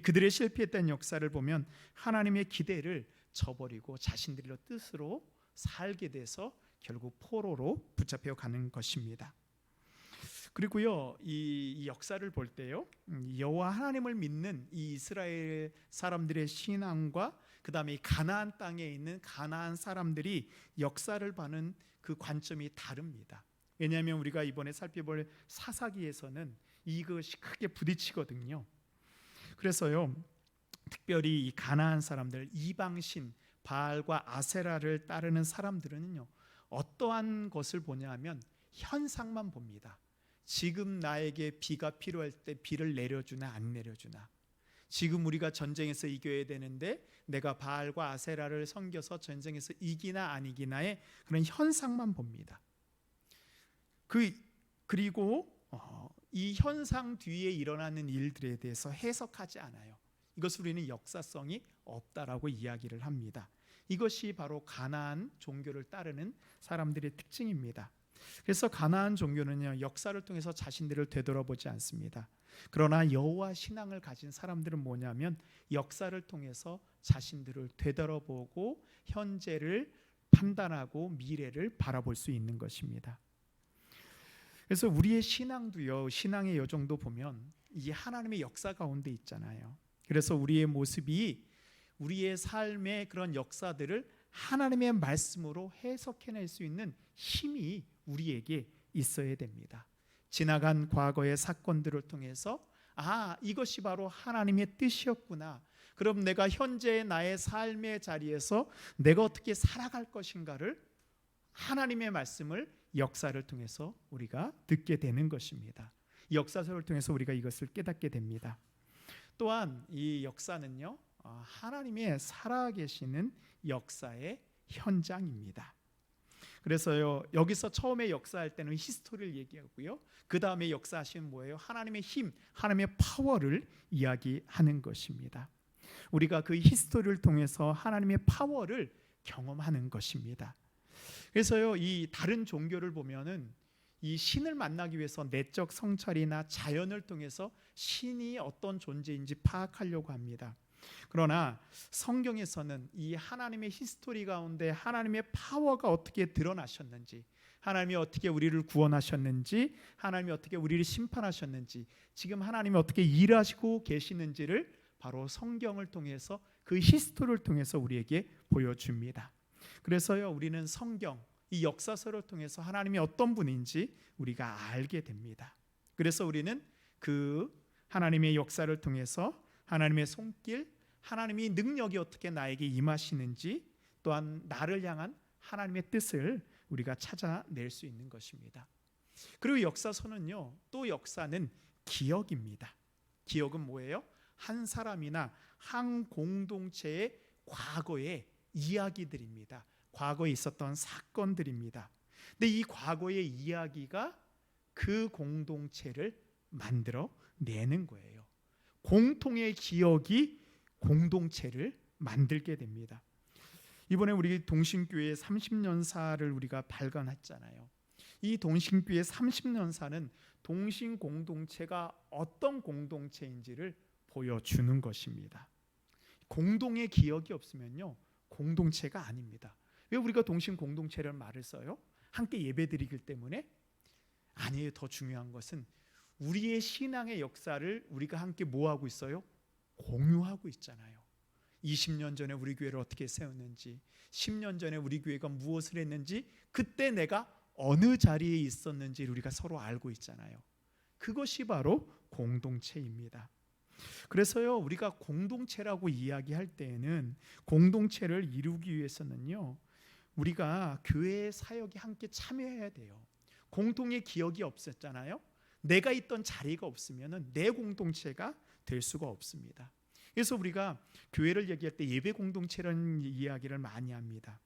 그들의 실패했던 역사를 보면 하나님의 기대를 저버리고 자신들의 뜻으로 살게 돼서 결국 포로로 붙잡혀 가는 것입니다. 그리고요, 이 역사를 볼 때요, 여호와 하나님을 믿는 이 이스라엘 사람들의 신앙과 그 다음에 가나안 땅에 있는 가나안 사람들이 역사를 보는 그 관점이 다릅니다. 왜냐하면 우리가 이번에 살펴볼 사사기에서는 이것이 크게 부딪히거든요. 그래서요, 특별히 이 가나안 사람들, 이방신 바알과 아세라를 따르는 사람들은요, 어떠한 것을 보냐 하면 현상만 봅니다. 지금 나에게 비가 필요할 때 비를 내려주나 안 내려주나, 지금 우리가 전쟁에서 이겨야 되는데 내가 바알과 아세라를 섬겨서 전쟁에서 이기나 안 이기나의 그런 현상만 봅니다. 그리고 이 현상 뒤에 일어나는 일들에 대해서 해석하지 않아요. 이것을 우리는 역사성이 없다라고 이야기를 합니다. 이것이 바로 가나안 종교를 따르는 사람들의 특징입니다. 그래서 가나안 종교는요, 역사를 통해서 자신들을 되돌아보지 않습니다. 그러나 여호와 신앙을 가진 사람들은 뭐냐면 역사를 통해서 자신들을 되돌아보고 현재를 판단하고 미래를 바라볼 수 있는 것입니다. 그래서 우리의 신앙도요, 신앙의 여정도 보면 이 하나님의 역사 가운데 있잖아요. 그래서 우리의 모습이 우리의 삶의 그런 역사들을 하나님의 말씀으로 해석해낼 수 있는 힘이 우리에게 있어야 됩니다. 지나간 과거의 사건들을 통해서 이것이 바로 하나님의 뜻이었구나. 그럼 내가 현재의 나의 삶의 자리에서 내가 어떻게 살아갈 것인가를 하나님의 말씀을 역사를 통해서 우리가 듣게 되는 것입니다. 역사서를 통해서 우리가 이것을 깨닫게 됩니다. 또한 이 역사는요, 하나님의 살아계시는 역사의 현장입니다. 그래서요, 여기서 처음에 역사할 때는 히스토리를 얘기하고요, 그 다음에 역사하시는 뭐예요? 하나님의 힘, 하나님의 파워를 이야기하는 것입니다. 우리가 그 히스토리를 통해서 하나님의 파워를 경험하는 것입니다. 그래서요, 이 다른 종교를 보면은 이 신을 만나기 위해서 내적 성찰이나 자연을 통해서 신이 어떤 존재인지 파악하려고 합니다. 그러나 성경에서는 이 하나님의 히스토리 가운데 하나님의 파워가 어떻게 드러나셨는지, 하나님이 어떻게 우리를 구원하셨는지, 하나님이 어떻게 우리를 심판하셨는지, 지금 하나님이 어떻게 일하시고 계시는지를 바로 성경을 통해서 그 히스토리를 통해서 우리에게 보여줍니다. 그래서요, 우리는 성경, 이 역사서를 통해서 하나님이 어떤 분인지 우리가 알게 됩니다. 그래서 우리는 그 하나님의 역사를 통해서 하나님의 손길, 하나님의 능력이 어떻게 나에게 임하시는지, 또한 나를 향한 하나님의 뜻을 우리가 찾아낼 수 있는 것입니다. 그리고 역사서는요, 또 역사는 기억입니다. 기억은 뭐예요? 한 사람이나 한 공동체의 과거의 이야기들입니다. 과거에 있었던 사건들입니다. 근데 이 과거의 이야기가 그 공동체를 만들어 내는 거예요. 공통의 기억이 공동체를 만들게 됩니다. 이번에 우리 동신교회 30년사를 우리가 발간했잖아요. 이 동신교회 30년사는 동신 공동체가 어떤 공동체인지를 보여주는 것입니다. 공동의 기억이 없으면요, 공동체가 아닙니다. 왜 우리가 동신 공동체라는 말을 써요? 함께 예배드리기 때문에? 아니에요. 더 중요한 것은 우리의 신앙의 역사를 우리가 함께 뭐하고 있어요? 공유하고 있잖아요. 20년 전에 우리 교회를 어떻게 세웠는지, 10년 전에 우리 교회가 무엇을 했는지, 그때 내가 어느 자리에 있었는지를 우리가 서로 알고 있잖아요. 그것이 바로 공동체입니다. 그래서요, 우리가 공동체라고 이야기할 때에는 공동체를 이루기 위해서는요, 우리가 교회의 사역에 함께 참여해야 돼요. 공통의 기억이 없었잖아요. 내가 있던 자리가 없으면 내 공동체가 될 수가 없습니다. 그래서 우리가 교회를 얘기할 때 예배 공동체라는 이야기를 많이 합니다.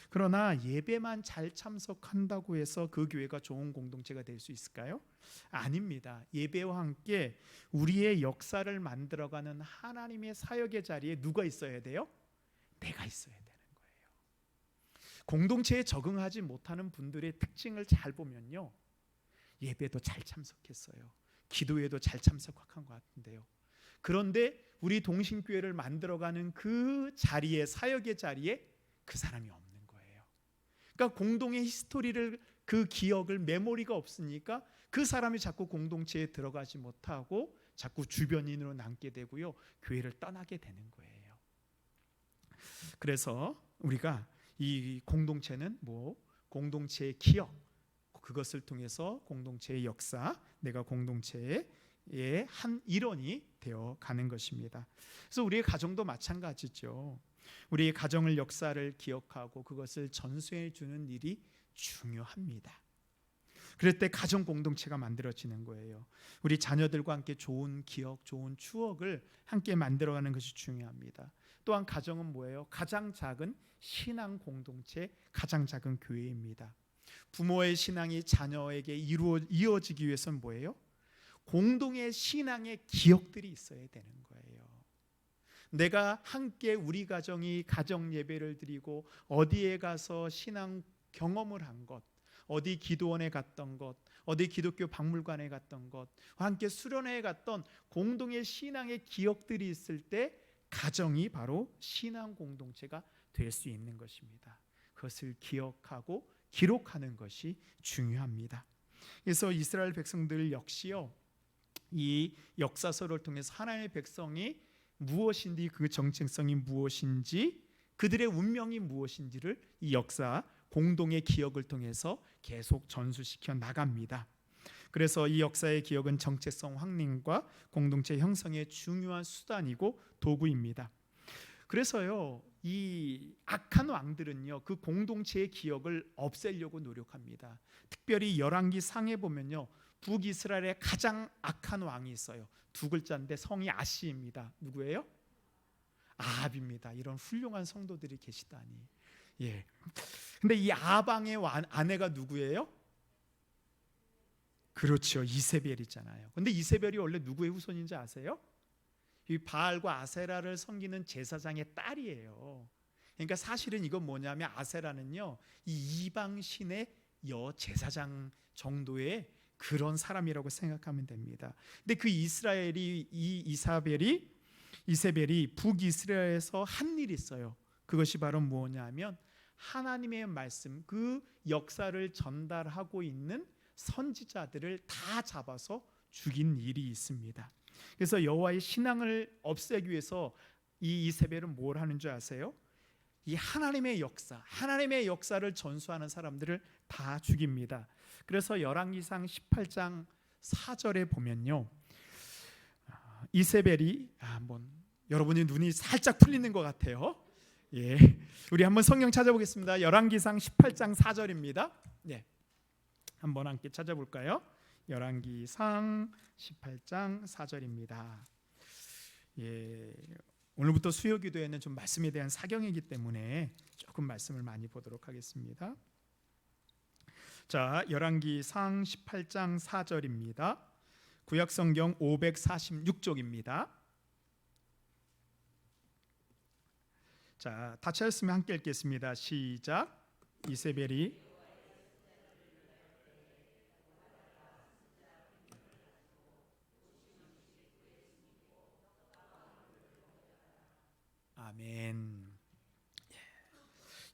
그러나 예배만 잘 참석한다고 해서 그 교회가 좋은 공동체가 될 수 있을까요? 아닙니다. 예배와 함께 우리의 역사를 만들어가는 하나님의 사역의 자리에 누가 있어야 돼요? 내가 있어야 되는 거예요. 공동체에 적응하지 못하는 분들의 특징을 잘 보면요, 예배도 잘 참석했어요. 기도회도 잘 참석한 것 같은데요. 그런데 우리 동신교회를 만들어가는 그 자리에, 사역의 자리에 그 사람이 없는 거예요. 그러니까 공동의 히스토리를, 그 기억을, 메모리가 없으니까 그 사람이 자꾸 공동체에 들어가지 못하고 자꾸 주변인으로 남게 되고요, 교회를 떠나게 되는 거예요. 그래서 우리가 이 공동체는 공동체의 기억, 그것을 통해서 공동체의 역사, 내가 공동체의 한 일원이 되어 가는 것입니다. 그래서 우리의 가정도 마찬가지죠. 우리의 가정을, 역사를 기억하고 그것을 전수해 주는 일이 중요합니다. 그럴 때 가정 공동체가 만들어지는 거예요. 우리 자녀들과 함께 좋은 기억, 좋은 추억을 함께 만들어가는 것이 중요합니다. 또한 가정은 뭐예요? 가장 작은 신앙 공동체, 가장 작은 교회입니다. 부모의 신앙이 자녀에게 이어지기 위해서는 뭐예요? 공동의 신앙의 기억들이 있어야 되는 거예요. 내가 함께 우리 가정이 가정 예배를 드리고 어디에 가서 신앙 경험을 한 것, 어디 기도원에 갔던 것, 어디 기독교 박물관에 갔던 것, 함께 수련회에 갔던 공동의 신앙의 기억들이 있을 때 가정이 바로 신앙 공동체가 될 수 있는 것입니다. 그것을 기억하고 기록하는 것이 중요합니다. 그래서 이스라엘 백성들 역시요, 이 역사서를 통해서 하나님의 백성이 무엇인지, 그 정체성이 무엇인지, 그들의 운명이 무엇인지를 이 역사 공동의 기억을 통해서 계속 전수시켜 나갑니다. 그래서 이 역사의 기억은 정체성 확립과 공동체 형성의 중요한 수단이고 도구입니다. 그래서요, 이 악한 왕들은요, 그 공동체의 기억을 없애려고 노력합니다. 특별히 열왕기 상에 보면요, 북이스라엘의 가장 악한 왕이 있어요. 두 글자인데 성이 아시입니다. 누구예요? 아합입니다. 이런 훌륭한 성도들이 계시다니. 예. 근데 이 아방의 아내가 누구예요? 그렇죠, 이세벨이잖아요. 근데 이세벨이 원래 누구의 후손인지 아세요? 이 바알과 아세라를 섬기는 제사장의 딸이에요. 그러니까 사실은 이건 뭐냐면 아세라는요, 이 이방 신의 여 제사장 정도의 그런 사람이라고 생각하면 됩니다. 근데 그 이스라엘이 이세벨이 북이스라엘에서 한 일이 있어요. 그것이 바로 뭐냐면 하나님의 말씀, 그 역사를 전달하고 있는 선지자들을 다 잡아서 죽인 일이 있습니다. 그래서 여호와의 신앙을 없애기 위해서 이 이세벨은 뭘 하는 줄 아세요? 이 하나님의 역사, 하나님의 역사를 전수하는 사람들을 다 죽입니다. 그래서 열왕기상 18장 4절에 보면요, 이세벨이 한번 여러분이 눈이 살짝 풀리는 것 같아요. 예, 우리 한번 성경 찾아보겠습니다. 열왕기상 18장 4절입니다. 네, 한번 함께 찾아볼까요? 열왕기상 18장 4절입니다. 예, 오늘부터 수요 기도에는 좀 말씀에 대한 사경이기 때문에 조금 말씀을 많이 보도록 하겠습니다. 자, 열왕기상 18장 4절입니다. 구약 성경 546쪽입니다. 자, 다 찾았으면 함께 읽겠습니다. 시작. 이세벨이 아멘.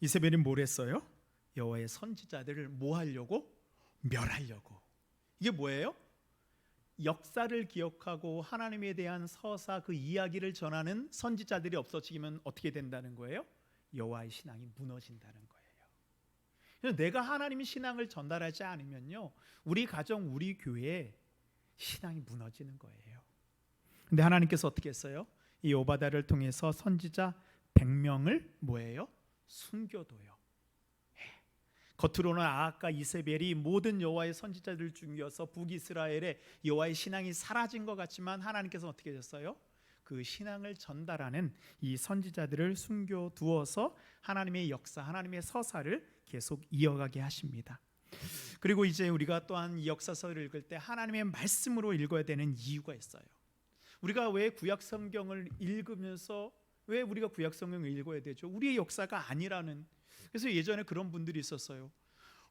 이세벨이 뭘 했어요? 여호와의 선지자들을 뭐 하려고? 멸하려고. 이게 뭐예요? 역사를 기억하고 하나님에 대한 서사, 그 이야기를 전하는 선지자들이 없어지면 어떻게 된다는 거예요? 여호와의 신앙이 무너진다는 거예요. 그래서 내가 하나님의 신앙을 전달하지 않으면요, 우리 가정, 우리 교회에 신앙이 무너지는 거예요. 근데 하나님께서 어떻게 했어요? 이 오바다를 통해서 선지자 100명을 뭐예요? 숨겨둬요. 겉으로는 아합과 이세벨이 모든 여호와의 선지자들을 죽여서 북이스라엘의 여호와의 신앙이 사라진 것 같지만 하나님께서 어떻게 하셨어요? 그 신앙을 전달하는 이 선지자들을 숨겨두어서 하나님의 역사, 하나님의 서사를 계속 이어가게 하십니다. 그리고 이제 우리가 또한 이 역사서를 읽을 때 하나님의 말씀으로 읽어야 되는 이유가 있어요. 우리가 왜 구약 성경을 읽으면서 왜 우리가 구약 성경을 읽어야 되죠? 우리의 역사가 아니라는. 그래서 예전에 그런 분들이 있었어요.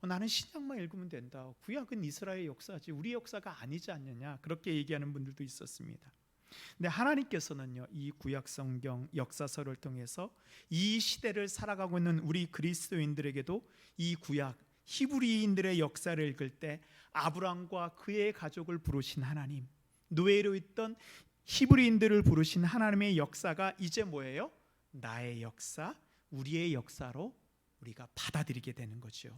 나는 신약만 읽으면 된다. 구약은 이스라엘의 역사지 우리 역사가 아니지 않느냐, 그렇게 얘기하는 분들도 있었습니다. 근데 하나님께서는요, 이 구약 성경 역사서를 통해서 이 시대를 살아가고 있는 우리 그리스도인들에게도 이 구약 히브리인들의 역사를 읽을 때 아브람과 그의 가족을 부르신 하나님, 노예로 있던 히브리인들을 부르신 하나님의 역사가 이제 뭐예요? 나의 역사, 우리의 역사로 우리가 받아들이게 되는 거죠.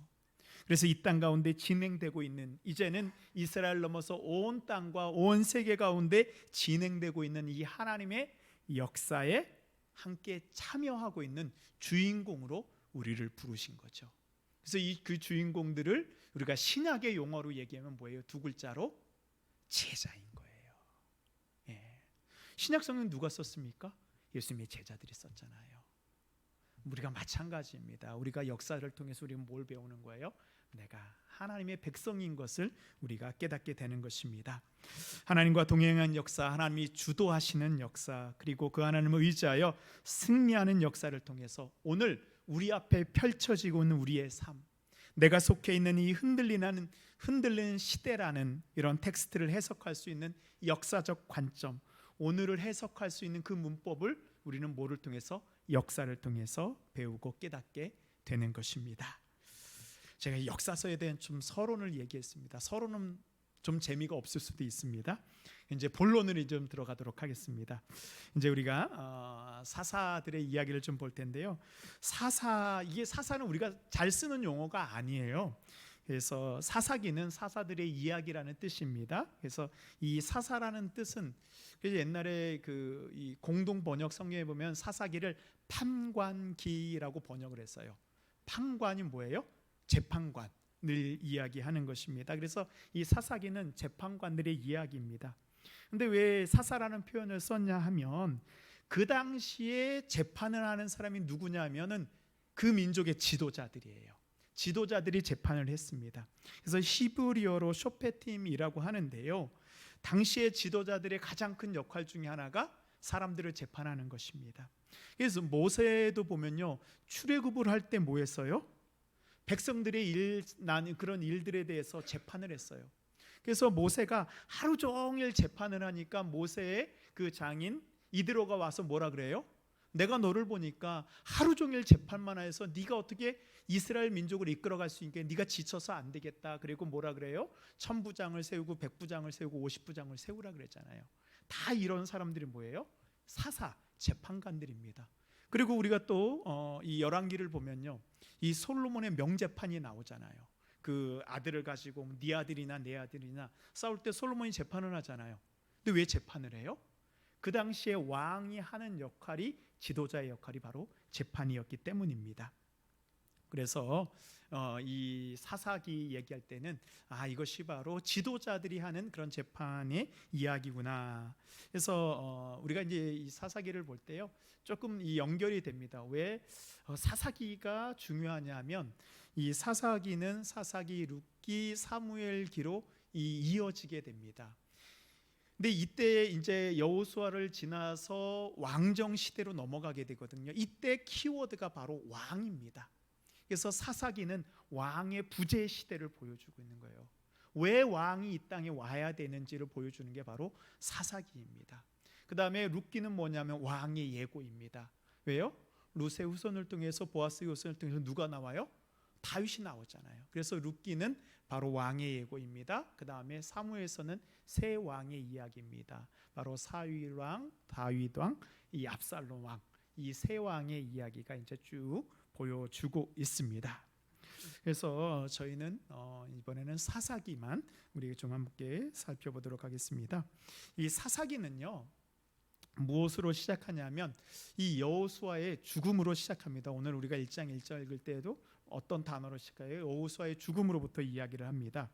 그래서 이 땅 가운데 진행되고 있는, 이제는 이스라엘 넘어서 온 땅과 온 세계 가운데 진행되고 있는 이 하나님의 역사에 함께 참여하고 있는 주인공으로 우리를 부르신 거죠. 그래서 그 주인공들을 우리가 신약의 용어로 얘기하면 뭐예요? 두 글자로 제자인 거예요. 예. 신약 성경 누가 썼습니까? 예수님의 제자들이 썼잖아요. 우리가 마찬가지입니다. 우리가 역사를 통해서 우리는 뭘 배우는 거예요? 내가 하나님의 백성인 것을 우리가 깨닫게 되는 것입니다. 하나님과 동행한 역사, 하나님이 주도하시는 역사, 그리고 그 하나님을 의지하여 승리하는 역사를 통해서 오늘 우리 앞에 펼쳐지고 있는 우리의 삶, 내가 속해 있는 이 흔들리는 시대라는 이런 텍스트를 해석할 수 있는 역사적 관점, 오늘을 해석할 수 있는 그 문법을 우리는 뭐를 통해서? 역사를 통해서 배우고 깨닫게 되는 것입니다. 제가 역사서에 대한 좀 서론을 얘기했습니다. 서론은 좀 재미가 없을 수도 있습니다. 이제 본론으로 좀 들어가도록 하겠습니다. 이제 우리가 사사들의 이야기를 좀 볼 텐데요. 이게 사사는 우리가 잘 쓰는 용어가 아니에요. 그래서 사사기는 사사들의 이야기라는 뜻입니다. 그래서 이 사사라는 뜻은 옛날에 이 공동 번역 성경에 보면 사사기를 판관기라고 번역을 했어요. 판관이 뭐예요? 재판관을 이야기하는 것입니다. 그래서 이 사사기는 재판관들의 이야기입니다. 근데 왜 사사라는 표현을 썼냐 하면 그 당시에 재판을 하는 사람이 누구냐면은 그 민족의 지도자들이에요. 지도자들이 재판을 했습니다. 그래서 히브리어로 쇼페팀이라고 하는데요. 당시의 지도자들의 가장 큰 역할 중에 하나가 사람들을 재판하는 것입니다. 그래서 모세도 보면요, 출애굽을 할 때 뭐 했어요? 백성들의 나는 그런 일들에 대해서 재판을 했어요. 그래서 모세가 하루 종일 재판을 하니까 모세의 그 장인 이드로가 와서 뭐라 그래요? 내가 너를 보니까 하루 종일 재판만 해서 네가 어떻게 이스라엘 민족을 이끌어갈 수 있게 네가 지쳐서 안 되겠다. 그리고 뭐라 그래요? 1000부장을 세우고 100부장을 세우고 50부장을 세우라 그랬잖아요. 다 이런 사람들이 뭐예요? 사사, 재판관들입니다. 그리고 우리가 또 이 열왕기를 보면요, 이 솔로몬의 명재판이 나오잖아요. 그 아들을 가지고 네 아들이나 내 아들이나 싸울 때 솔로몬이 재판을 하잖아요. 근데 왜 재판을 해요? 그 당시에 왕이 하는 역할이, 지도자의 역할이 바로 재판이었기 때문입니다. 그래서 이 사사기 얘기할 때는 이것이 바로 지도자들이 하는 그런 재판의 이야기구나. 그래서 우리가 이제 이 사사기를 볼 때요, 조금 이 연결이 됩니다. 왜 사사기가 중요하냐면 이 사사기는 사사기, 룻기, 사무엘기로 이어지게 됩니다. 근데 이때 이제 여호수아를 지나서 왕정 시대로 넘어가게 되거든요. 이때 키워드가 바로 왕입니다. 그래서 사사기는 왕의 부재 시대를 보여주고 있는 거예요. 왜 왕이 이 땅에 와야 되는지를 보여주는 게 바로 사사기입니다. 그 다음에 룻기는 뭐냐면 왕의 예고입니다. 왜요? 룻의 후손을 통해서, 보아스의 후손을 통해서 누가 나와요? 다윗이 나오잖아요. 그래서 룻기는 바로 왕의 예고입니다. 그 다음에 사무엘서는 세 왕의 이야기입니다. 바로 사위왕, 다윗왕, 이 압살롬 왕, 이 세 왕의 이야기가 이제 쭉 보여주고 있습니다. 그래서 저희는 이번에는 사사기만 우리 좀 함께 살펴보도록 하겠습니다. 이 사사기는요, 무엇으로 시작하냐면 이 여호수아의 죽음으로 시작합니다. 오늘 우리가 1장 1절 읽을 때에도 어떤 단어로 시작해요? 여호수아의 죽음으로부터 이야기를 합니다.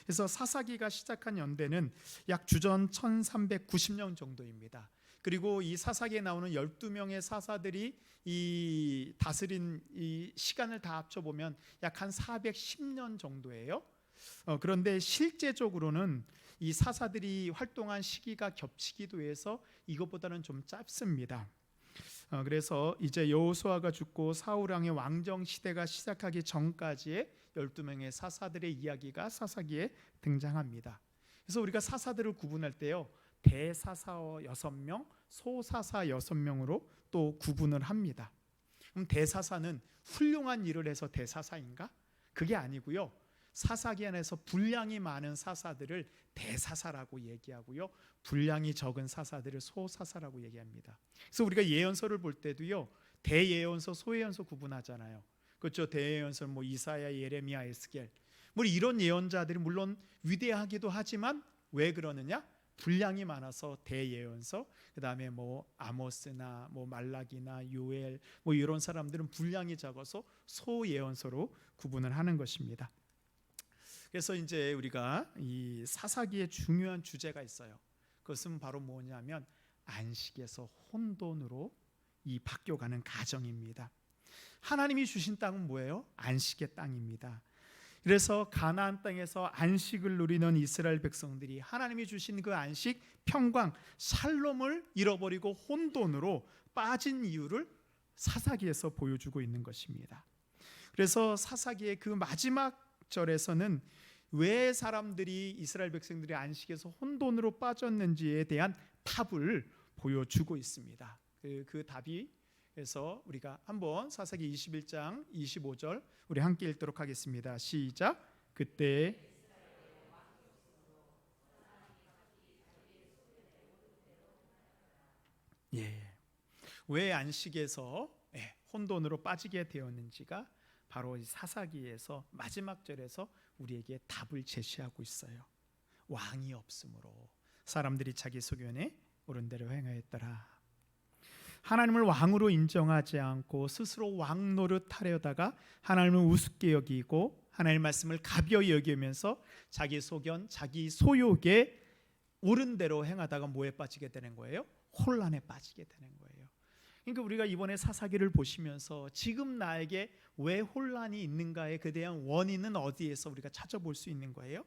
그래서 사사기가 시작한 연대는 약 주전 1390년 정도입니다. 그리고 이 사사기에 나오는 12명의 사사들이 이 다스린 이 시간을 다 합쳐보면 약 한 410년 정도예요. 그런데 실제적으로는 이 사사들이 활동한 시기가 겹치기도 해서 이것보다는 좀 짧습니다. 그래서 이제 여호수아가 죽고 사울왕의 왕정 시대가 시작하기 전까지의 12명의 사사들의 이야기가 사사기에 등장합니다. 그래서 우리가 사사들을 구분할 때요, 대사사 6명, 소사사 6명으로 또 구분을 합니다. 그럼 대사사는 훌륭한 일을 해서 대사사인가? 그게 아니고요. 사사기 안에서 분량이 많은 사사들을 대사사라고 얘기하고요, 분량이 적은 사사들을 소사사라고 얘기합니다. 그래서 우리가 예언서를 볼 때도요, 대예언서, 소예언서 구분하잖아요. 그렇죠? 대예언서 뭐 이사야, 예레미야, 에스겔, 뭐 이런 예언자들이 물론 위대하기도 하지만 왜 그러느냐? 분량이 많아서 대예언서, 그 다음에 뭐 아모스나 뭐 말라기나 요엘 뭐 이런 사람들은 분량이 적어서 소예언서로 구분을 하는 것입니다. 그래서 이제 우리가 이 사사기의 중요한 주제가 있어요. 그것은 바로 뭐냐면 안식에서 혼돈으로 이 바뀌어가는 과정입니다. 하나님이 주신 땅은 뭐예요? 안식의 땅입니다. 그래서 가나안 땅에서 안식을 누리는 이스라엘 백성들이 하나님이 주신 그 안식, 평강, 샬롬을 잃어버리고 혼돈으로 빠진 이유를 사사기에서 보여주고 있는 것입니다. 그래서 사사기의 그 마지막 절에서는 왜 사람들이, 이스라엘 백성들이 안식에서 혼돈으로 빠졌는지에 대한 답을 보여주고 있습니다. 그 답이, 그래서 우리가 한번 사사기 21장 25절 우리 함께 읽도록 하겠습니다. 시작. 그때 왜 안식에서 혼돈으로 빠지게 되었는지가 바로 이 사사기에서 마지막 절에서 우리에게 답을 제시하고 있어요. 왕이 없으므로 사람들이 자기 소견에 옳은 대로 행하였더라. 하나님을 왕으로 인정하지 않고 스스로 왕 노릇하려다가 하나님을 우습게 여기고 하나님의 말씀을 가벼이 여기면서 자기 소견, 자기 소욕에 옳은 대로 행하다가 뭐에 빠지게 되는 거예요? 혼란에 빠지게 되는 거예요. 그러니까 우리가 이번에 사사기를 보시면서 지금 나에게 왜 혼란이 있는가에 그 대한 원인은 어디에서 우리가 찾아볼 수 있는 거예요?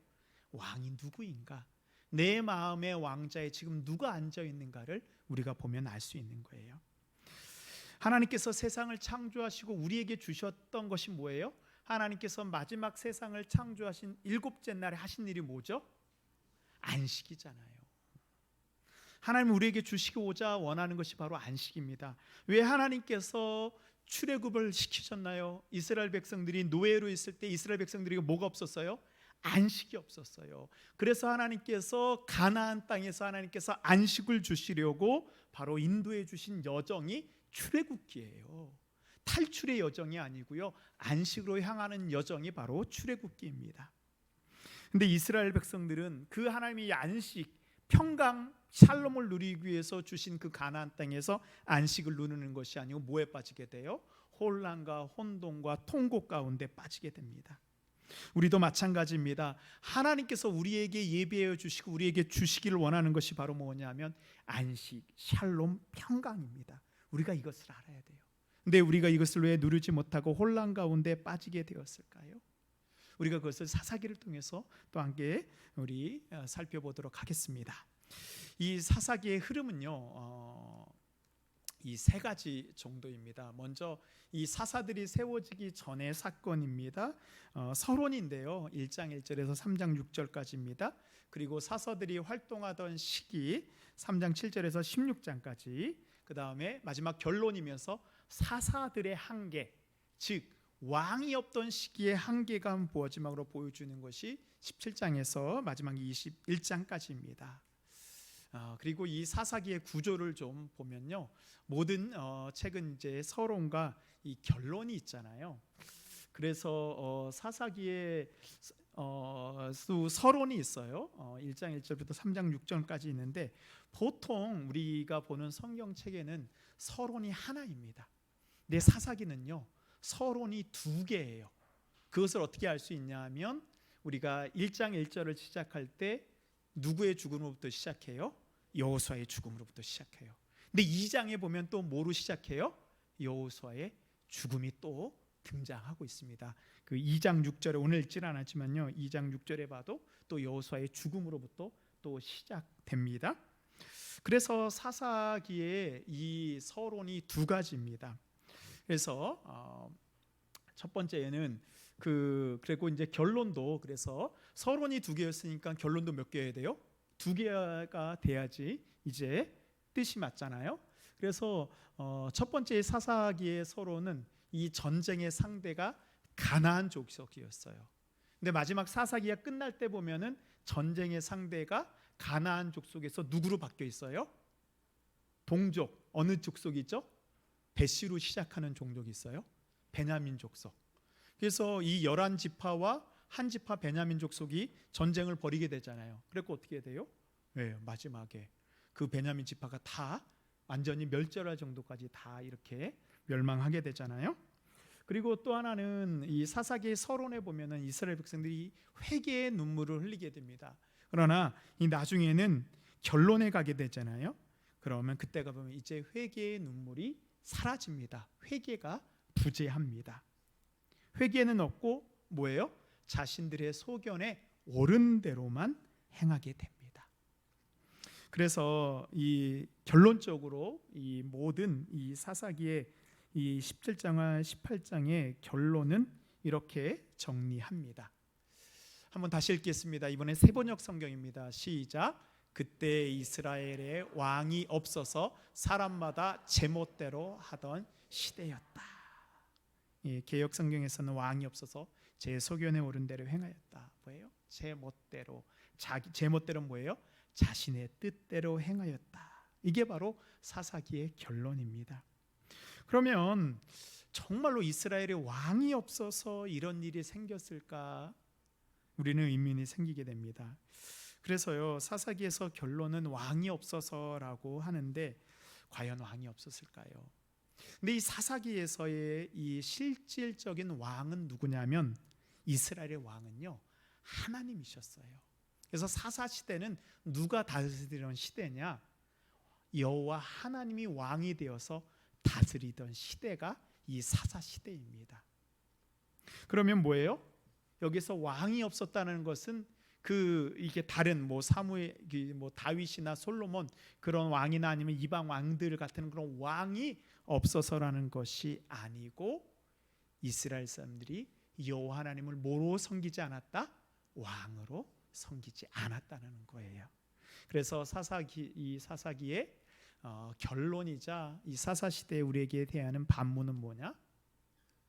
왕이 누구인가? 내 마음의 왕자에 지금 누가 앉아 있는가를 우리가 보면 알 수 있는 거예요. 하나님께서 세상을 창조하시고 우리에게 주셨던 것이 뭐예요? 하나님께서 마지막 세상을 창조하신 일곱째 날에 하신 일이 뭐죠? 안식이잖아요. 하나님 우리에게 주시고자 원하는 것이 바로 안식입니다. 왜 하나님께서 출애굽을 시키셨나요? 이스라엘 백성들이 노예로 있을 때 이스라엘 백성들에게 뭐가 없었어요? 안식이 없었어요. 그래서 하나님께서 가나안 땅에서 하나님께서 안식을 주시려고 바로 인도해 주신 여정이 출애굽기예요. 탈출의 여정이 아니고요, 안식으로 향하는 여정이 바로 출애굽기입니다. 근데 이스라엘 백성들은 그 하나님의 안식, 평강, 샬롬을 누리기 위해서 주신 그 가나안 땅에서 안식을 누리는 것이 아니고 뭐에 빠지게 돼요? 혼란과 혼돈과 통고 가운데 빠지게 됩니다. 우리도 마찬가지입니다. 하나님께서 우리에게 예비하여 주시고 우리에게 주시기를 원하는 것이 바로 뭐냐면 안식, 샬롬, 평강입니다. 우리가 이것을 알아야 돼요. 근데 우리가 이것을 왜 누리지 못하고 혼란 가운데 빠지게 되었을까요? 우리가 그것을 사사기를 통해서 또 함께 우리 살펴보도록 하겠습니다. 이 사사기의 흐름은요, 이 세 가지 정도입니다. 먼저 이 사사들이 세워지기 전의 사건입니다. 서론인데요, 1장 1절에서 3장 6절까지입니다. 그리고 사서들이 활동하던 시기 3장 7절에서 16장까지, 그 다음에 마지막 결론이면서 사사들의 한계, 즉 왕이 없던 시기의 한계가 마지막으로 보여주는 것이 17장에서 마지막 21장까지입니다. 그리고 이 사사기의 구조를 좀 보면요, 모든 책은 이제 서론과 이 결론이 있잖아요. 그래서 사사기에 서론이 있어요. 1장 1절부터 3장 6절까지 있는데 보통 우리가 보는 성경책에는 서론이 하나입니다. 근데 사사기는요, 서론이 두 개예요. 그것을 어떻게 알 수 있냐 하면 우리가 1장 1절을 시작할 때 누구의 죽음으로부터 시작해요? 여호수아의 죽음으로부터 시작해요. 근데 2장에 보면 또 뭐로 시작해요? 여호수아의 죽음이 또 등장하고 있습니다. 그 2장 6절에 오늘 읽지는 않았지만요, 2장 6절에 봐도 또 여호수아의 죽음으로부터 또 시작됩니다. 그래서 사사기의 이 서론이 두 가지입니다. 그래서 첫 번째는 그리고 이제 결론도, 그래서 서론이 두 개였으니까 결론도 몇 개여야 돼요? 두 개가 돼야지 이제 뜻이 맞잖아요. 그래서 첫 번째 사사기의 서론은 이 전쟁의 상대가 가나안 족속이었어요. 근데 마지막 사사기가 끝날 때 보면은 전쟁의 상대가 가나안 족속에서 누구로 바뀌어 있어요? 동족, 어느 족속이죠? 베시로 시작하는 종족이 있어요. 베냐민 족속. 그래서 이 11지파와 한 지파 베냐민 족속이 전쟁을 벌이게 되잖아요. 그래서 어떻게 돼요? 마지막에 그 베냐민 지파가 다 완전히 멸절할 정도까지 다 이렇게 멸망하게 되잖아요. 그리고 또 하나는 이 사사기의 서론에 보면은 이스라엘 백성들이 회개의 눈물을 흘리게 됩니다. 그러나 이 나중에는 결론에 가게 되잖아요. 그러면 그때가 보면 이제 회개의 눈물이 사라집니다. 회개가 부재합니다. 회개는 없고 뭐예요? 자신들의 소견에 옳은 대로만 행하게 됩니다. 그래서 이 결론적으로 이 모든 이 사사기의 이 17장과 18장의 결론은 이렇게 정리합니다. 한번 다시 읽겠습니다. 이번에 세번역 성경입니다. 시작. 그때 이스라엘에 왕이 없어서 사람마다 제멋대로 하던 시대였다. 예, 개역 성경에서는 왕이 없어서 제 소견에 옳은 대로 행하였다. 뭐예요? 제멋대로. 제멋대로 뭐예요? 자신의 뜻대로 행하였다. 이게 바로 사사기의 결론입니다. 그러면 정말로 이스라엘에 왕이 없어서 이런 일이 생겼을까? 우리는 의문이 생기게 됩니다. 그래서요, 사사기에서 결론은 왕이 없어서라고 하는데 과연 왕이 없었을까요? 근데 이 사사기에서의 이 실질적인 왕은 누구냐면 이스라엘의 왕은요, 하나님이셨어요. 그래서 사사 시대는 누가 다스리던 시대냐? 여호와 하나님이 왕이 되어서 다스리던 시대가 이 사사 시대입니다. 그러면 뭐예요? 여기서 왕이 없었다는 것은 이게 다른 사무엘, 다윗이나 솔로몬 그런 왕이나 아니면 이방 왕들 같은 그런 왕이 없어서라는 것이 아니고 이스라엘 사람들이 여호와 하나님을 뭐로 섬기지 않았다? 왕으로 섬기지 않았다는 거예요. 그래서 이 사사기의 결론이자 이 사사 시대에 우리에게 대하는 반문은 뭐냐?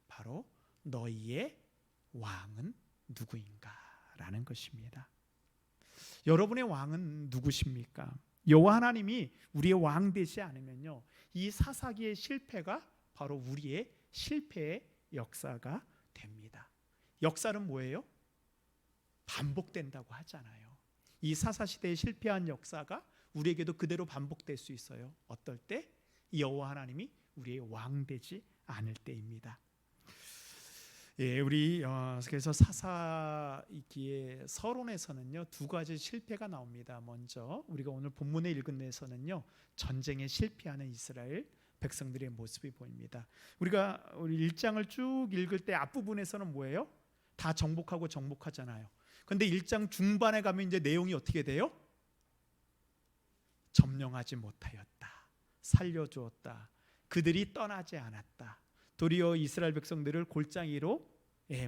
바로 너희의 왕은 누구인가라는 것입니다. 여러분의 왕은 누구십니까? 여호와 하나님이 우리의 왕 되지 않으면요, 이 사사기의 실패가 바로 우리의 실패의 역사가 됩니다. 역사는 뭐예요? 반복된다고 하잖아요. 이 사사 시대에 실패한 역사가 우리에게도 그대로 반복될 수 있어요. 어떨 때? 여호와 하나님이 우리의 왕 되지 않을 때입니다. 예, 우리 그래서 사사기의 서론에서는요, 두 가지 실패가 나옵니다. 먼저 우리가 오늘 본문에 읽은 데서는요, 전쟁에 실패하는 이스라엘 백성들의 모습이 보입니다. 우리가 우리 1장을 쭉 읽을 때 앞부분에서는 뭐예요? 다 정복하잖아요. 근데 1장 중반에 가면 이제 내용이 어떻게 돼요? 점령하지 못하였다. 살려주었다. 그들이 떠나지 않았다. 도리어 이스라엘 백성들을 골짜기로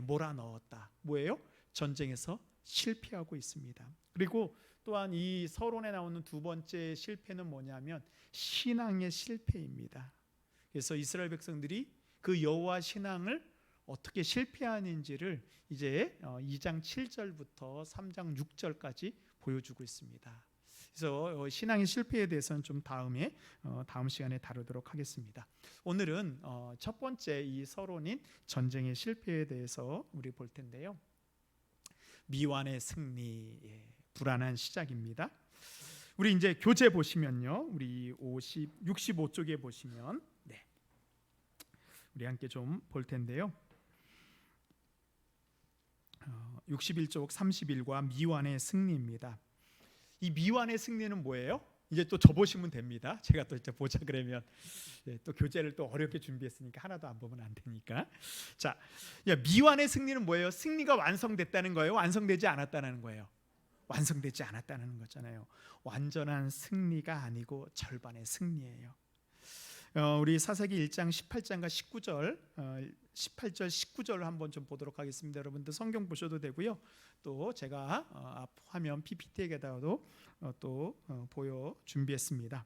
몰아넣었다. 뭐예요? 전쟁에서 실패하고 있습니다. 그리고 또한 이 서론에 나오는 두 번째 실패는 뭐냐면 신앙의 실패입니다. 그래서 이스라엘 백성들이 그 여호와 신앙을 어떻게 실패하는지를 이제 2장 7절부터 3장 6절까지 보여주고 있습니다. 그래서 신앙의 실패에 대해서는 좀 다음 시간에 다루도록 하겠습니다. 오늘은 첫 번째 이 서론인 전쟁의 실패에 대해서 우리 볼 텐데요. 미완의 승리, 불안한 시작입니다. 우리 이제 교재 보시면요, 우리 65쪽에 보시면 우리 함께 좀 볼 텐데요. 61쪽 31과 미완의 승리입니다. 이 미완의 승리는 뭐예요? 이제 또 접으시면 됩니다. 제가 또 이제 보자 그러면 또 교재를 또 어렵게 준비했으니까 하나도 안 보면 안 되니까. 자, 미완의 승리는 뭐예요? 승리가 완성됐다는 거예요? 완성되지 않았다는 거예요? 완성되지 않았다는 거잖아요. 완전한 승리가 아니고 절반의 승리예요. 우리 사사기 1장 18장과 19절 18절 19절을 한번 좀 보도록 하겠습니다. 여러분들 성경 보셔도 되고요. 또 제가 앞 화면 PPT에다가도 또 보여 준비했습니다.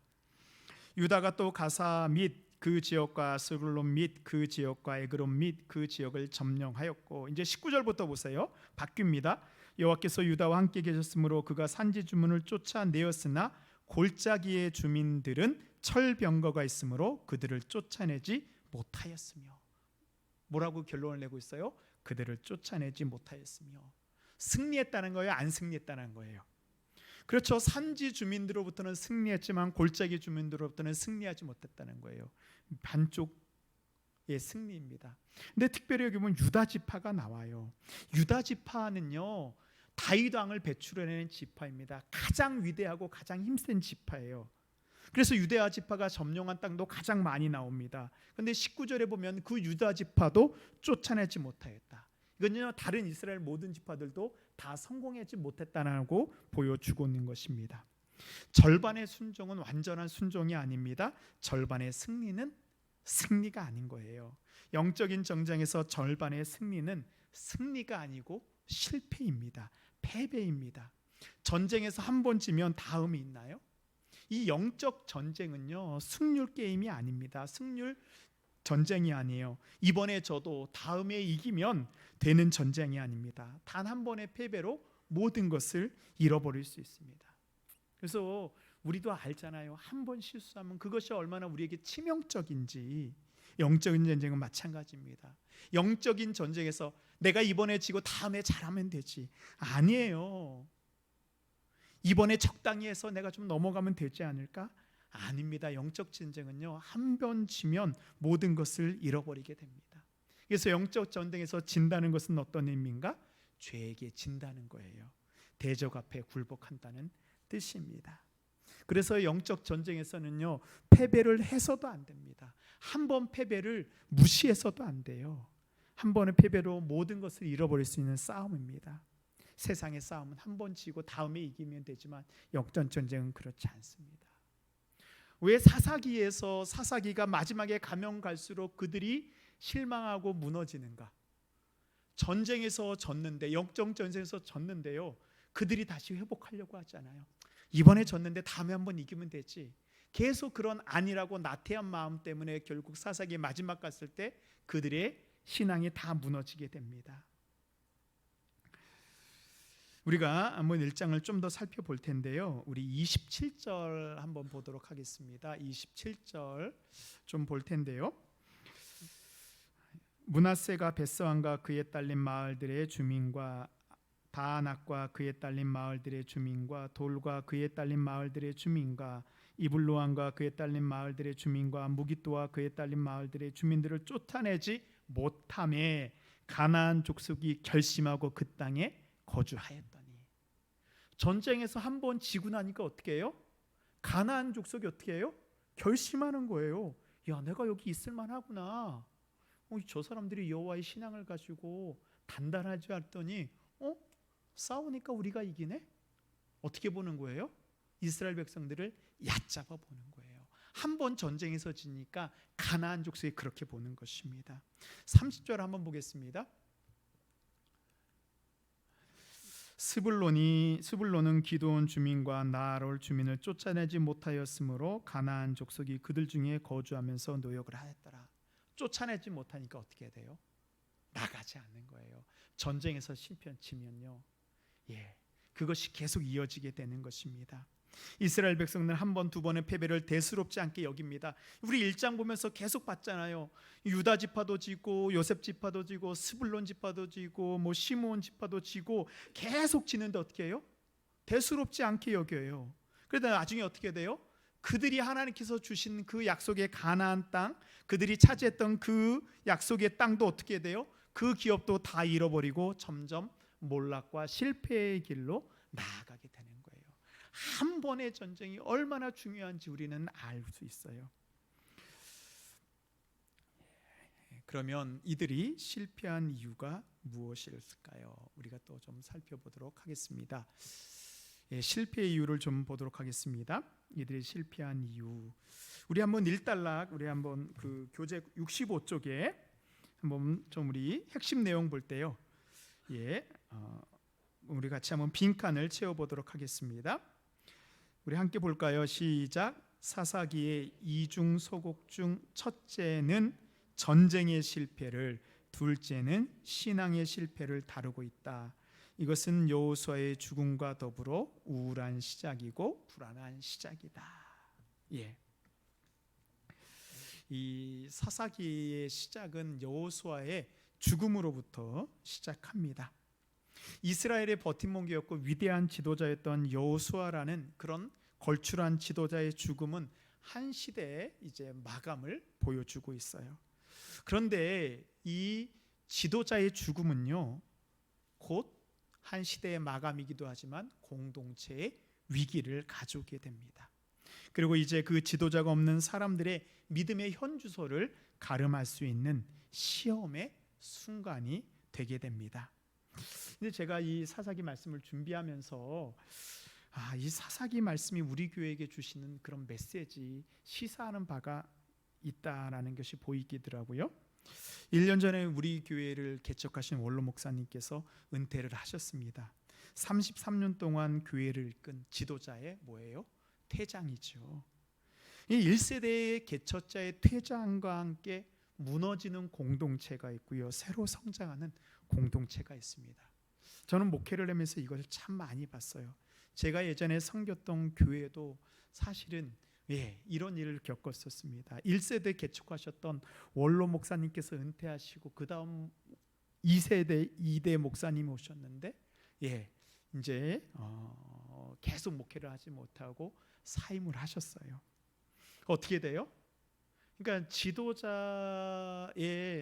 유다가 또 가사 및 그 지역과 스글론 및 그 지역과 에그론 및 그 지역을 점령하였고, 이제 19절부터 보세요. 바뀝니다. 여호와께서 유다와 함께 계셨으므로 그가 산지 주민을 쫓아내었으나 골짜기의 주민들은 철병거가 있으므로 그들을 쫓아내지 못하였으며. 뭐라고 결론을 내고 있어요? 그들을 쫓아내지 못하였으며. 승리했다는 거예요? 안 승리했다는 거예요? 그렇죠. 산지 주민들로부터는 승리했지만 골짜기 주민들로부터는 승리하지 못했다는 거예요. 반쪽의 승리입니다. 근데 특별히 여기 보면 유다 지파가 나와요. 유다 지파는요, 다윗 왕을 배출해낸 지파입니다. 가장 위대하고 가장 힘센 지파예요. 그래서 유다 지파가 점령한 땅도 가장 많이 나옵니다. 그런데 19절에 보면 그 유다 지파도 쫓아내지 못하였다. 이건요 다른 이스라엘 모든 지파들도 다 성공하지 못했다라고 보여주고 있는 것입니다. 절반의 순종은 완전한 순종이 아닙니다. 절반의 승리는 승리가 아닌 거예요. 영적인 전쟁에서 절반의 승리는 승리가 아니고 실패입니다. 패배입니다. 전쟁에서 한 번 지면 다음이 있나요? 이 영적 전쟁은요 승률 게임이 아닙니다. 승률 전쟁이 아니에요. 이번에 져도 다음에 이기면 되는 전쟁이 아닙니다. 단 한 번의 패배로 모든 것을 잃어버릴 수 있습니다. 그래서 우리도 알잖아요. 한 번 실수하면 그것이 얼마나 우리에게 치명적인지. 영적인 전쟁은 마찬가지입니다. 영적인 전쟁에서 내가 이번에 지고 다음에 잘하면 되지. 아니에요. 이번에 적당히 해서 내가 좀 넘어가면 되지 않을까? 아닙니다. 영적 전쟁은요 한 번 지면 모든 것을 잃어버리게 됩니다. 그래서 영적 전쟁에서 진다는 것은 어떤 의미인가? 죄에게 진다는 거예요. 대적 앞에 굴복한다는 뜻입니다. 그래서 영적 전쟁에서는요 패배를 해서도 안 됩니다. 한 번 패배를 무시해서도 안 돼요. 한 번의 패배로 모든 것을 잃어버릴 수 있는 싸움입니다. 세상의 싸움은 한 번 지고 다음에 이기면 되지만 영적 전쟁은 그렇지 않습니다. 왜 사사기가 마지막에 가면 갈수록 그들이 실망하고 무너지는가? 전쟁에서 졌는데, 영적 전쟁에서 졌는데요 그들이 다시 회복하려고 하잖아요. 이번에 졌는데 다음에 한번 이기면 되지. 계속 그런 아니라고 나태한 마음 때문에 결국 사사기 마지막 갔을 때 그들의 신앙이 다 무너지게 됩니다. 우리가 한번 1장을 좀 더 살펴볼 텐데요. 우리 27절 한번 보도록 하겠습니다. 27절 좀 볼 텐데요. 므낫세가 벳스왕과 그에 딸린 마을들의 주민과 다낙과 그에 딸린 마을들의 주민과 돌과 그에 딸린 마을들의 주민과 이블로안과 그에 딸린 마을들의 주민과 무기또와 그에 딸린 마을들의 주민들을 쫓아내지 못함에 가나안 족속이 결심하고 그 땅에 거주하였더니. 전쟁에서 한 번 지고 나니까 어떻게 해요? 가나안 족속이 어떻게 해요? 결심하는 거예요. 야, 내가 여기 있을 만하구나. 저 사람들이 여호와의 신앙을 가지고 단단하지 않더니 싸우니까 우리가 이기네? 어떻게 보는 거예요? 이스라엘 백성들을 얕잡아 보는 거예요. 한 번 전쟁에서 지니까 가나안 족속이 그렇게 보는 것입니다. 30절 한번 보겠습니다. 스불론은 기드온 주민과 나아롤 주민을 쫓아내지 못하였으므로 가나안 족속이 그들 중에 거주하면서 노역을 하였더라. 쫓아내지 못하니까 어떻게 돼요? 나가지 않는 거예요. 전쟁에서 실패치면요, 그것이 계속 이어지게 되는 것입니다. 이스라엘 백성들 한 번, 두 번의 패배를 대수롭지 않게 여깁니다. 우리 1장 보면서 계속 봤잖아요. 유다 지파도 지고 요셉 지파도 지고 스불론 지파도 지고 시므온 지파도 지고 계속 지는데 어떻게 해요? 대수롭지 않게 여겨요. 그러다 나중에 어떻게 돼요? 그들이 하나님께서 주신 그 약속의 가나안 땅, 그들이 차지했던 그 약속의 땅도 어떻게 돼요? 그 기업도 다 잃어버리고 점점 몰락과 실패의 길로 나아가게 되는 거예요. 한 번의 전쟁이 얼마나 중요한지 우리는 알 수 있어요. 그러면 이들이 실패한 이유가 무엇일까요? 우리가 또 좀 살펴보도록 하겠습니다. 실패의 이유를 좀 보도록 하겠습니다. 이들이 실패한 이유. 우리 한번 일단락, 우리 한번 그 교재 65쪽에 한번 좀 우리 핵심 내용 볼 때요. 우리 같이 한번 빈칸을 채워보도록 하겠습니다. 우리 함께 볼까요? 시작. 사사기의 이중 소곡 중 첫째는 전쟁의 실패를, 둘째는 신앙의 실패를 다루고 있다. 이것은 여호수아의 죽음과 더불어 우울한 시작이고 불안한 시작이다. 이 사사기의 시작은 여호수아의 죽음으로부터 시작합니다. 이스라엘의 버팀목이었고 위대한 지도자였던 여호수아라는 그런 걸출한 지도자의 죽음은 한 시대의 이제 마감을 보여주고 있어요. 그런데 이 지도자의 죽음은요, 곧 한 시대의 마감이기도 하지만 공동체의 위기를 가져오게 됩니다. 그리고 이제 그 지도자가 없는 사람들의 믿음의 현주소를 가름할 수 있는 시험의 순간이 되게 됩니다. 근데 제가 이 사사기 말씀을 준비하면서 이 사사기 말씀이 우리 교회에게 주시는 그런 메시지, 시사하는 바가 있다라는 것이 보이더라고요. 1년 전에 우리 교회를 개척하신 원로 목사님께서 은퇴를 하셨습니다. 33년 동안 교회를 이끈 지도자의 뭐예요? 퇴장이죠. 이 1세대의 개척자의 퇴장과 함께 무너지는 공동체가 있고요, 새로 성장하는 공동체가 있습니다. 저는 목회를 하면서 이것을 참 많이 봤어요. 제가 예전에 섬겼던 교회도 사실은 이런 일을 겪었었습니다. 1세대 개척하셨던 원로 목사님께서 은퇴하시고 그 다음 2세대 2대 목사님이 오셨는데 이제 계속 목회를 하지 못하고 사임을 하셨어요. 어떻게 돼요? 그러니까 지도자의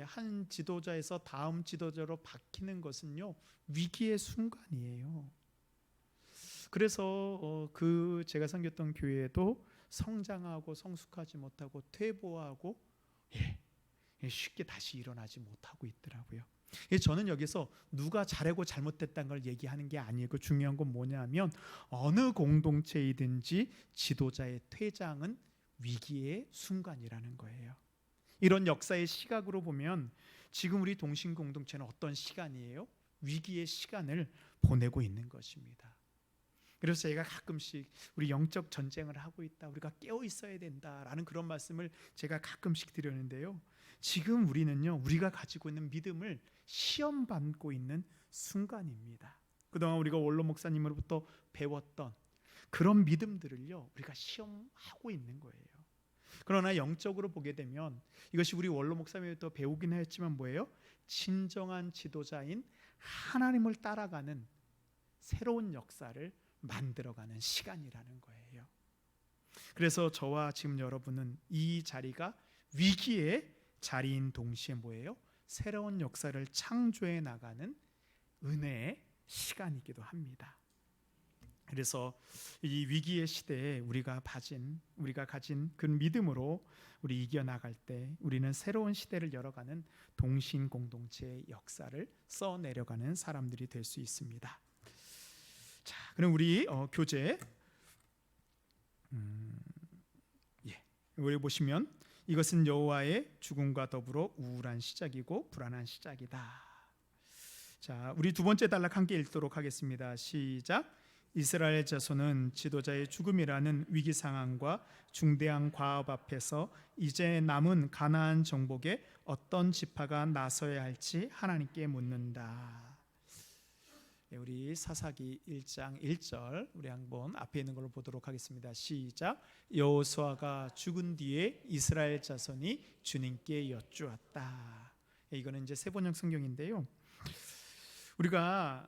한 지도자에서 다음 지도자로 바뀌는 것은요, 위기의 순간이에요. 그래서 제가 섬겼던 교회도 성장하고 성숙하지 못하고 퇴보하고 쉽게 다시 일어나지 못하고 있더라고요. 저는 여기서 누가 잘하고 잘못됐다는 걸 얘기하는 게 아니고, 중요한 건 뭐냐면 어느 공동체이든지 지도자의 퇴장은 위기의 순간이라는 거예요. 이런 역사의 시각으로 보면 지금 우리 동신 공동체는 어떤 시간이에요? 위기의 시간을 보내고 있는 것입니다. 그래서 제가 가끔씩 우리 영적 전쟁을 하고 있다, 우리가 깨어 있어야 된다라는 그런 말씀을 제가 가끔씩 드렸는데요, 지금 우리는요, 우리가 가지고 있는 믿음을 시험받고 있는 순간입니다. 그동안 우리가 원로 목사님으로부터 배웠던 그런 믿음들을요, 우리가 시험하고 있는 거예요. 그러나 영적으로 보게 되면 이것이 우리 원로 목사님부터 배우긴 했지만 뭐예요? 진정한 지도자인 하나님을 따라가는 새로운 역사를 만들어가는 시간이라는 거예요. 그래서 저와 지금 여러분은 이 자리가 위기의 자리인 동시에 뭐예요? 새로운 역사를 창조해 나가는 은혜의 시간이기도 합니다. 그래서 이 위기의 시대에 우리가 가진 그 믿음으로 우리 이겨나갈 때 우리는 새로운 시대를 열어가는 동신 공동체의 역사를 써내려가는 사람들이 될 수 있습니다. 자, 그럼 우리 교재 우리 보시면 이것은 여호와의 죽음과 더불어 우울한 시작이고 불안한 시작이다. 자, 우리 두 번째 단락 함께 읽도록 하겠습니다. 시작. 이스라엘 자손은 지도자의 죽음이라는 위기 상황과 중대한 과업 앞에서 이제 남은 가나안 정복에 어떤 지파가 나서야 할지 하나님께 묻는다. 우리 사사기 1장 1절 우리 한번 앞에 있는 걸로 보도록 하겠습니다. 시작. 여호수아가 죽은 뒤에 이스라엘 자손이 주님께 여쭈었다. 이거는 이제 세번역 성경인데요, 우리가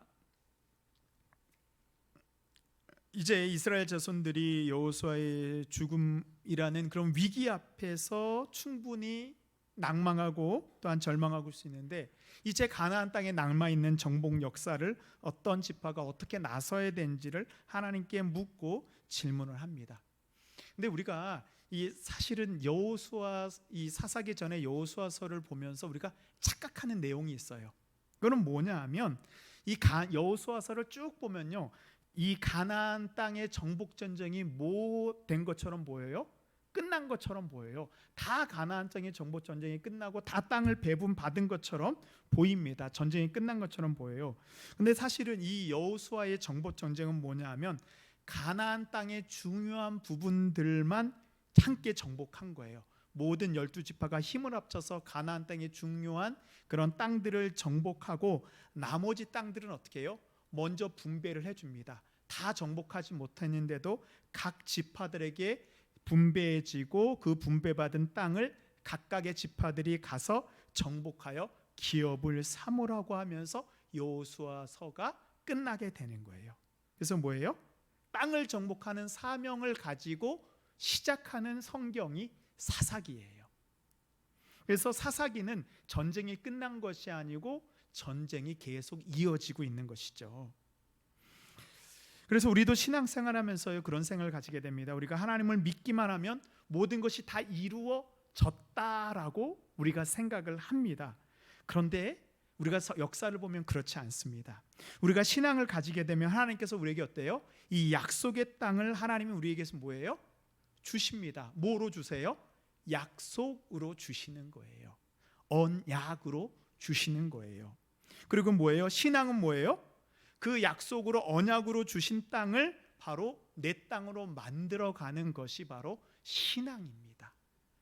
이제 이스라엘 자손들이 여호수아의 죽음이라는 그런 위기 앞에서 충분히 낭망하고 또한 절망하고 수 있는데, 이제 가나안 땅에 남아 있는 정복 역사를 어떤 지파가 어떻게 나서야 되는지를 하나님께 묻고 질문을 합니다. 근데 우리가 이 사실은 여호수아 이 사사기 전에 여호수아서를 보면서 우리가 착각하는 내용이 있어요. 그거는 뭐냐 하면 이 여호수아서를 쭉 보면요, 이 가나안 땅의 정복 전쟁이 뭐 된 것처럼 보여요? 끝난 것처럼 보여요. 다 가나안 땅의 정복 전쟁이 끝나고 다 땅을 배분 받은 것처럼 보입니다. 전쟁이 끝난 것처럼 보여요. 근데 사실은 이 여호수아의 정복 전쟁은 뭐냐 하면 가나안 땅의 중요한 부분들만 함께 정복한 거예요. 모든 12지파가 힘을 합쳐서 가나안 땅의 중요한 그런 땅들을 정복하고, 나머지 땅들은 어떻게 해요? 먼저 분배를 해줍니다. 다 정복하지 못했는데도 각 지파들에게 분배해지고 그 분배받은 땅을 각각의 지파들이 가서 정복하여 기업을 삼으라고 하면서 여호수아서가 끝나게 되는 거예요. 그래서 뭐예요? 땅을 정복하는 사명을 가지고 시작하는 성경이 사사기예요. 그래서 사사기는 전쟁이 끝난 것이 아니고 전쟁이 계속 이어지고 있는 것이죠. 그래서 우리도 신앙생활하면서 그런 생각을 가지게 됩니다. 우리가 하나님을 믿기만 하면 모든 것이 다 이루어졌다라고 우리가 생각을 합니다. 그런데 우리가 역사를 보면 그렇지 않습니다. 우리가 신앙을 가지게 되면 하나님께서 우리에게 어때요? 이 약속의 땅을 하나님이 우리에게서 뭐예요? 주십니다. 뭐로 주세요? 약속으로 주시는 거예요. 언약으로 주시는 거예요. 그리고 뭐예요? 신앙은 뭐예요? 그 약속으로 언약으로 주신 땅을 바로 내 땅으로 만들어가는 것이 바로 신앙입니다.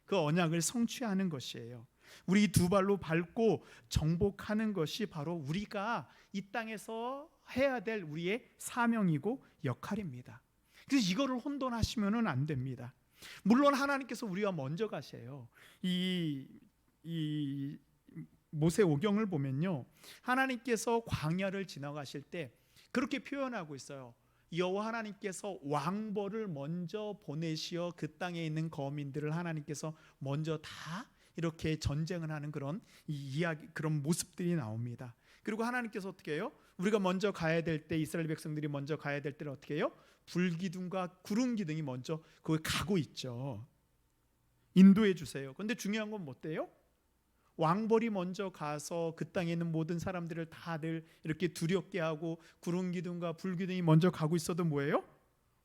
그 언약을 성취하는 것이에요. 우리 두 발로 밟고 정복하는 것이 바로 우리가 이 땅에서 해야 될 우리의 사명이고 역할입니다. 그래서 이거를 혼돈하시면은 안 됩니다. 물론 하나님께서 우리가 먼저 가세요. 이 모세오경을 보면요, 하나님께서 광야를 지나가실 때 그렇게 표현하고 있어요. 여호와 하나님께서 왕벌을 먼저 보내시어 그 땅에 있는 거민들을 하나님께서 먼저 다 이렇게 전쟁을 하는 그런 이야기, 그런 모습들이 나옵니다. 그리고 하나님께서 어떻게 해요? 우리가 먼저 가야 될 때, 이스라엘 백성들이 먼저 가야 될 때는 어떻게 해요? 불기둥과 구름기둥이 먼저 거기 가고 있죠. 인도해 주세요. 그런데 중요한 건 뭐 돼요? 왕벌이 먼저 가서 그 땅에 있는 모든 사람들을 다들 이렇게 두렵게 하고 구름기둥과 불기둥이 먼저 가고 있어도 뭐예요?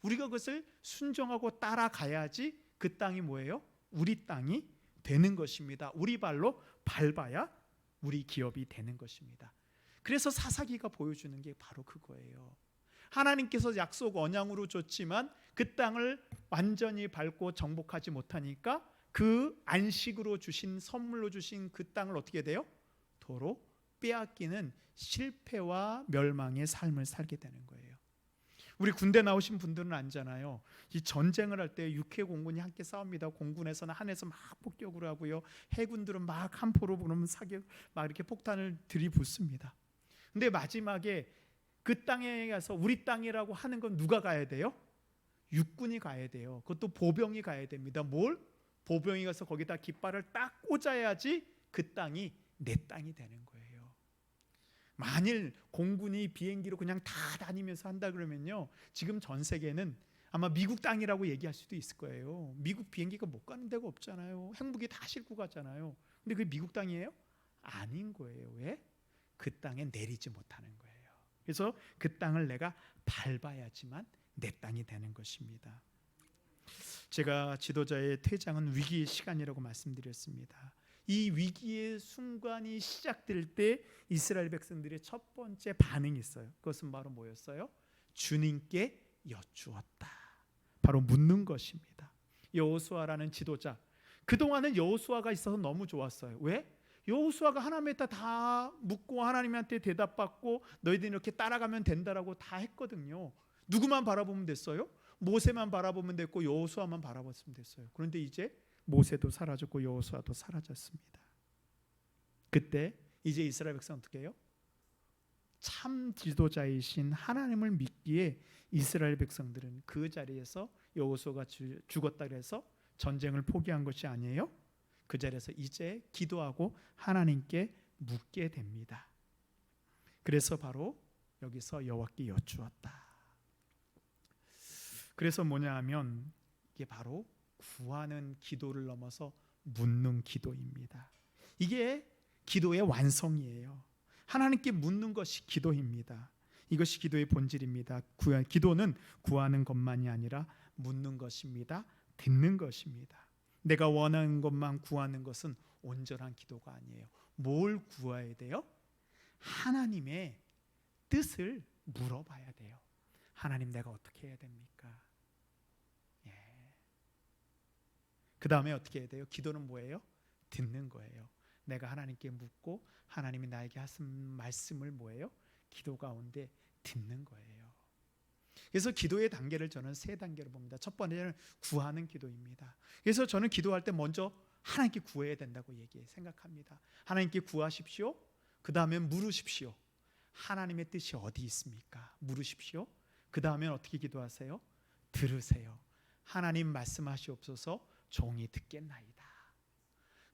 우리가 그것을 순종하고 따라가야지 그 땅이 뭐예요? 우리 땅이 되는 것입니다. 우리 발로 밟아야 우리 기업이 되는 것입니다. 그래서 사사기가 보여주는 게 바로 그거예요. 하나님께서 약속 언약으로 줬지만 그 땅을 완전히 밟고 정복하지 못하니까 그 안식으로 주신, 선물로 주신 그 땅을 어떻게 돼요? 도로 빼앗기는 실패와 멸망의 삶을 살게 되는 거예요. 우리 군대 나오신 분들은 알잖아요. 이 전쟁을 할 때 육해 공군이 함께 싸웁니다. 공군에서는 하늘에서 막 폭격을 하고요, 해군들은 막 함포로 그러면 사격 막 이렇게 폭탄을 들이붓습니다. 근데 마지막에 그 땅에 가서 우리 땅이라고 하는 건 누가 가야 돼요? 육군이 가야 돼요. 그것도 보병이 가야 됩니다. 뭘? 보병이 가서 거기다 깃발을 딱 꽂아야지 그 땅이 내 땅이 되는 거예요. 만일 공군이 비행기로 그냥 다 다니면서 한다 그러면요, 지금 전 세계는 아마 미국 땅이라고 얘기할 수도 있을 거예요. 미국 비행기가 못 가는 데가 없잖아요. 핵무기 다 싣고 가잖아요. 근데 그게 미국 땅이에요? 아닌 거예요. 왜? 그 땅에 내리지 못하는 거예요. 그래서 그 땅을 내가 밟아야지만 내 땅이 되는 것입니다. 제가 지도자의 퇴장은 위기의 시간이라고 말씀드렸습니다. 이 위기의 순간이 시작될 때 이스라엘 백성들의 첫 번째 반응이 있어요. 그것은 바로 뭐였어요? 주님께 여쭈었다. 바로 묻는 것입니다. 여호수아라는 지도자, 그동안은 여호수아가 있어서 너무 좋았어요. 왜? 여호수아가 하나님한테 다 묻고 하나님한테 대답받고 너희들이 이렇게 따라가면 된다라고 다 했거든요. 누구만 바라보면 됐어요? 모세만 바라보면 됐고 여호수아만 바라봤으면 됐어요. 그런데 이제 모세도 사라졌고 여호수아도 사라졌습니다. 그때 이제 이스라엘 백성은 어떻게 해요? 참 지도자이신 하나님을 믿기에 이스라엘 백성들은 그 자리에서 여호수아가 죽었다 그래서 전쟁을 포기한 것이 아니에요. 그 자리에서 이제 기도하고 하나님께 묻게 됩니다. 그래서 바로 여기서 여호와께 여쭈었다. 그래서 뭐냐 하면 이게 바로 구하는 기도를 넘어서 묻는 기도입니다. 이게 기도의 완성이에요. 하나님께 묻는 것이 기도입니다. 이것이 기도의 본질입니다. 기도는 구하는 것만이 아니라 묻는 것입니다. 듣는 것입니다. 내가 원하는 것만 구하는 것은 온전한 기도가 아니에요. 뭘 구해야 돼요? 하나님의 뜻을 물어봐야 돼요. 하나님, 내가 어떻게 해야 됩니까? 그 다음에 어떻게 해야 돼요? 기도는 뭐예요? 듣는 거예요. 내가 하나님께 묻고 하나님이 나에게 하신 말씀을 뭐예요? 기도 가운데 듣는 거예요. 그래서 기도의 단계를 저는 세 단계로 봅니다. 첫 번째는 구하는 기도입니다. 그래서 저는 기도할 때 먼저 하나님께 구해야 된다고 생각합니다. 하나님께 구하십시오. 그 다음에 물으십시오. 하나님의 뜻이 어디 있습니까? 물으십시오. 그 다음에 어떻게 기도하세요? 들으세요. 하나님 말씀하시옵소서, 종이 듣겠나이다.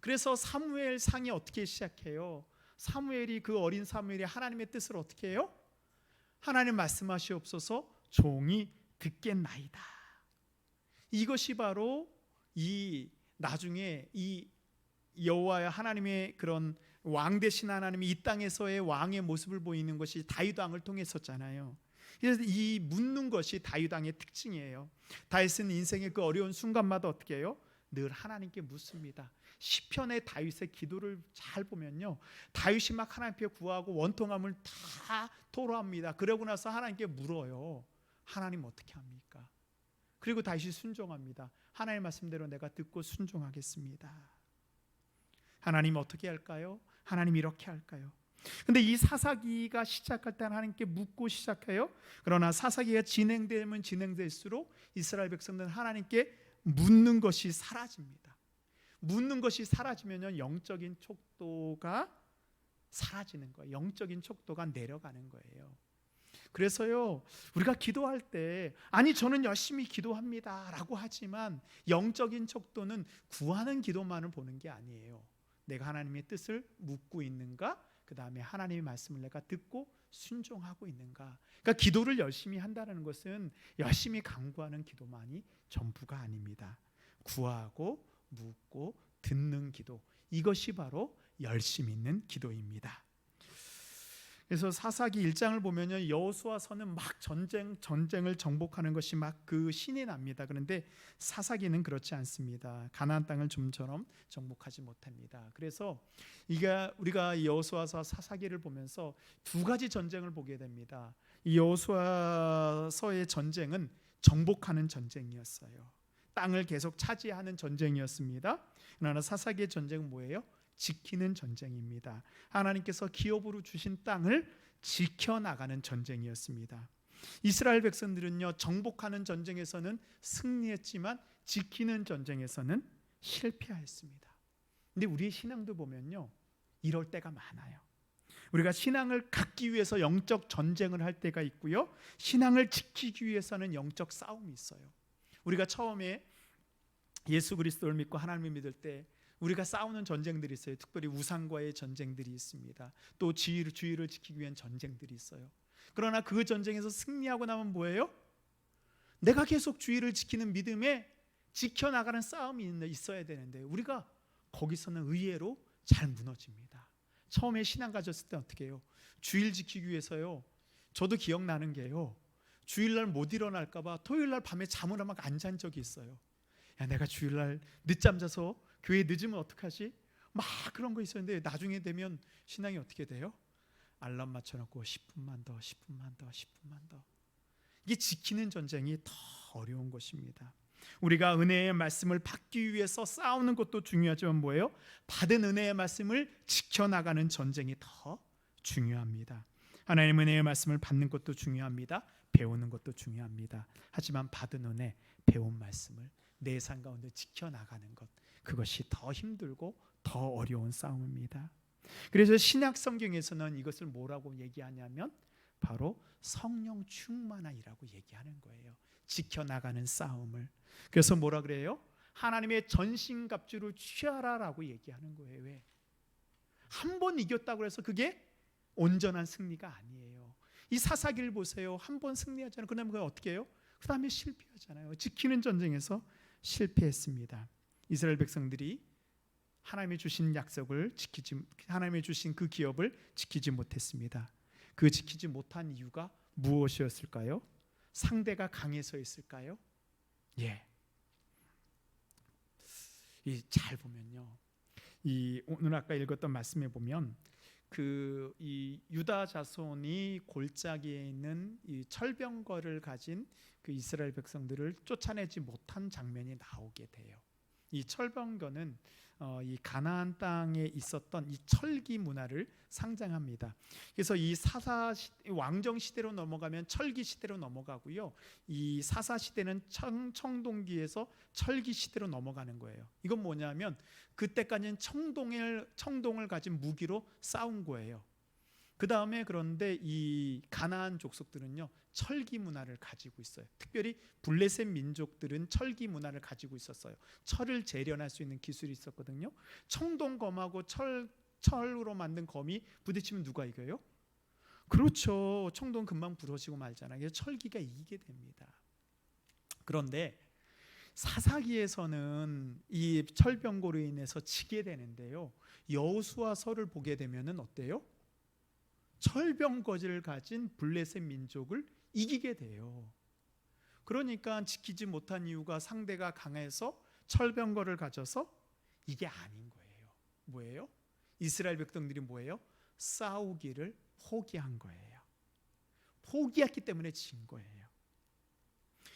그래서 사무엘 상이 어떻게 시작해요? 사무엘이, 그 어린 사무엘이 하나님의 뜻을 어떻게 해요? 하나님 말씀하시옵소서, 종이 듣겠나이다. 이것이 바로 이 나중에 이 여호와의 하나님의 그런 왕 대신 하나님이 이 땅에서의 왕의 모습을 보이는 것이 다윗 왕을 통했었잖아요. 그래서 이 묻는 것이 다윗 왕의 특징이에요. 다윗은 인생의 그 어려운 순간마다 어떻게 해요? 늘 하나님께 묻습니다. 시편의 다윗의 기도를 잘 보면요, 다윗이 막 하나님께 구하고 원통함을 다 토로합니다. 그러고 나서 하나님께 물어요. 하나님 어떻게 합니까? 그리고 다윗이 순종합니다. 하나님의 말씀대로 내가 듣고 순종하겠습니다. 하나님 어떻게 할까요? 하나님 이렇게 할까요? 근데 이 사사기가 시작할 때 하나님께 묻고 시작해요. 그러나 사사기가 진행되면 진행될수록 이스라엘 백성들은 하나님께 묻는 것이 사라집니다. 묻는 것이 사라지면요, 영적인 촉도가 사라지는 거예요. 영적인 촉도가 내려가는 거예요. 그래서요, 우리가 기도할 때 아니 저는 열심히 기도합니다 라고 하지만 영적인 촉도는 구하는 기도만을 보는 게 아니에요. 내가 하나님의 뜻을 묻고 있는가? 그 다음에 하나님의 말씀을 내가 듣고 순종하고 있는가? 그러니까 기도를 열심히 한다는 것은 열심히 간구하는 기도만이 전부가 아닙니다. 구하고 묻고 듣는 기도, 이것이 바로 열심 있는 기도입니다. 그래서 사사기 1장을 보면요, 여호수아서는 막 전쟁을 정복하는 것이 막 그 신이 납니다. 그런데 사사기는 그렇지 않습니다. 가나안 땅을 좀처럼 정복하지 못합니다. 그래서 우리가 여호수아서 사사기를 보면서 두 가지 전쟁을 보게 됩니다. 이 여호수아서의 전쟁은 정복하는 전쟁이었어요. 땅을 계속 차지하는 전쟁이었습니다. 그러나 사사기의 전쟁은 뭐예요? 지키는 전쟁입니다. 하나님께서 기업으로 주신 땅을 지켜나가는 전쟁이었습니다. 이스라엘 백성들은요, 정복하는 전쟁에서는 승리했지만 지키는 전쟁에서는 실패했습니다. 근데 우리의 신앙도 보면요, 이럴 때가 많아요. 우리가 신앙을 갖기 위해서 영적 전쟁을 할 때가 있고요, 신앙을 지키기 위해서는 영적 싸움이 있어요. 우리가 처음에 예수 그리스도를 믿고 하나님을 믿을 때 우리가 싸우는 전쟁들이 있어요. 특별히 우상과의 전쟁들이 있습니다. 또 주의를 지키기 위한 전쟁들이 있어요. 그러나 그 전쟁에서 승리하고 나면 뭐예요? 내가 계속 주의를 지키는 믿음에 지켜나가는 싸움이 있어야 되는데 우리가 거기서는 의외로 잘 무너집니다. 처음에 신앙 가졌을 때 어떻게 해요? 주일 지키기 위해서요, 저도 기억나는 게요, 주일날 못 일어날까 봐 토요일날 밤에 잠을 막 안 잔 적이 있어요. 야, 내가 주일날 늦잠 자서 교회 늦으면 어떡하지? 막 그런 거 있었는데 나중에 되면 신앙이 어떻게 돼요? 알람 맞춰놓고 10분만 더, 10분만 더, 10분만 더. 이게 지키는 전쟁이 더 어려운 것입니다. 우리가 은혜의 말씀을 받기 위해서 싸우는 것도 중요하지만 뭐예요? 받은 은혜의 말씀을 지켜나가는 전쟁이 더 중요합니다. 하나님 은혜의 말씀을 받는 것도 중요합니다. 배우는 것도 중요합니다. 하지만 받은 은혜, 배운 말씀을 내 삶 가운데 지켜나가는 것, 그것이 더 힘들고 더 어려운 싸움입니다. 그래서 신약 성경에서는 이것을 뭐라고 얘기하냐면 바로 성령 충만이라고 얘기하는 거예요. 지켜나가는 싸움을. 그래서 뭐라 그래요? 하나님의 전신갑주를 취하라라고 얘기하는 거예요. 왜? 한 번 이겼다고 해서 그게 온전한 승리가 아니에요. 이 사사기를 보세요. 한 번 승리하잖아요. 그다음에 그걸 어떻게 해요? 그 다음에 실패하잖아요. 지키는 전쟁에서 실패했습니다. 이스라엘 백성들이 하나님이 주신 약속을 하나님이 주신 그 기업을 지키지 못했습니다. 그 지키지 못한 이유가 무엇이었을까요? 상대가 강해서였을까요? 예. 잘 보면요, 오늘 아까 읽었던 말씀에 보면 이 유다 자손이 골짜기에 있는 이 철병거를 가진 그 이스라엘 백성들을 쫓아내지 못한 장면이 나오게 돼요. 이 철병거는 이 가나안 땅에 있었던 이 철기 문화를 상징합니다. 그래서 이 왕정 시대로 넘어가면 철기 시대로 넘어가고요, 이 사사 시대는 청동기에서 철기 시대로 넘어가는 거예요. 이건 뭐냐면 그때까지는 청동을 가진 무기로 싸운 거예요. 그 다음에 그런데 이 가나안 족속들은요, 철기 문화를 가지고 있어요. 특별히 블레셋 민족들은 철기 문화를 가지고 있었어요. 철을 재련할 수 있는 기술이 있었거든요. 청동검하고 철로 만든 검이 부딪히면 누가 이겨요? 그렇죠. 청동 금방 부러지고 말잖아요. 그래서 철기가 이기게 됩니다. 그런데 사사기에서는 이 철병거로 인해서 지게 되는데요. 여호수아서를 보게 되면은 어때요? 철병거를 가진 블레셋 민족을 이기게 돼요. 그러니까 지키지 못한 이유가 상대가 강해서 철병거를 가져서 이게 아닌 거예요. 뭐예요? 이스라엘 백성들이 뭐예요? 싸우기를 포기한 거예요. 포기했기 때문에 진 거예요.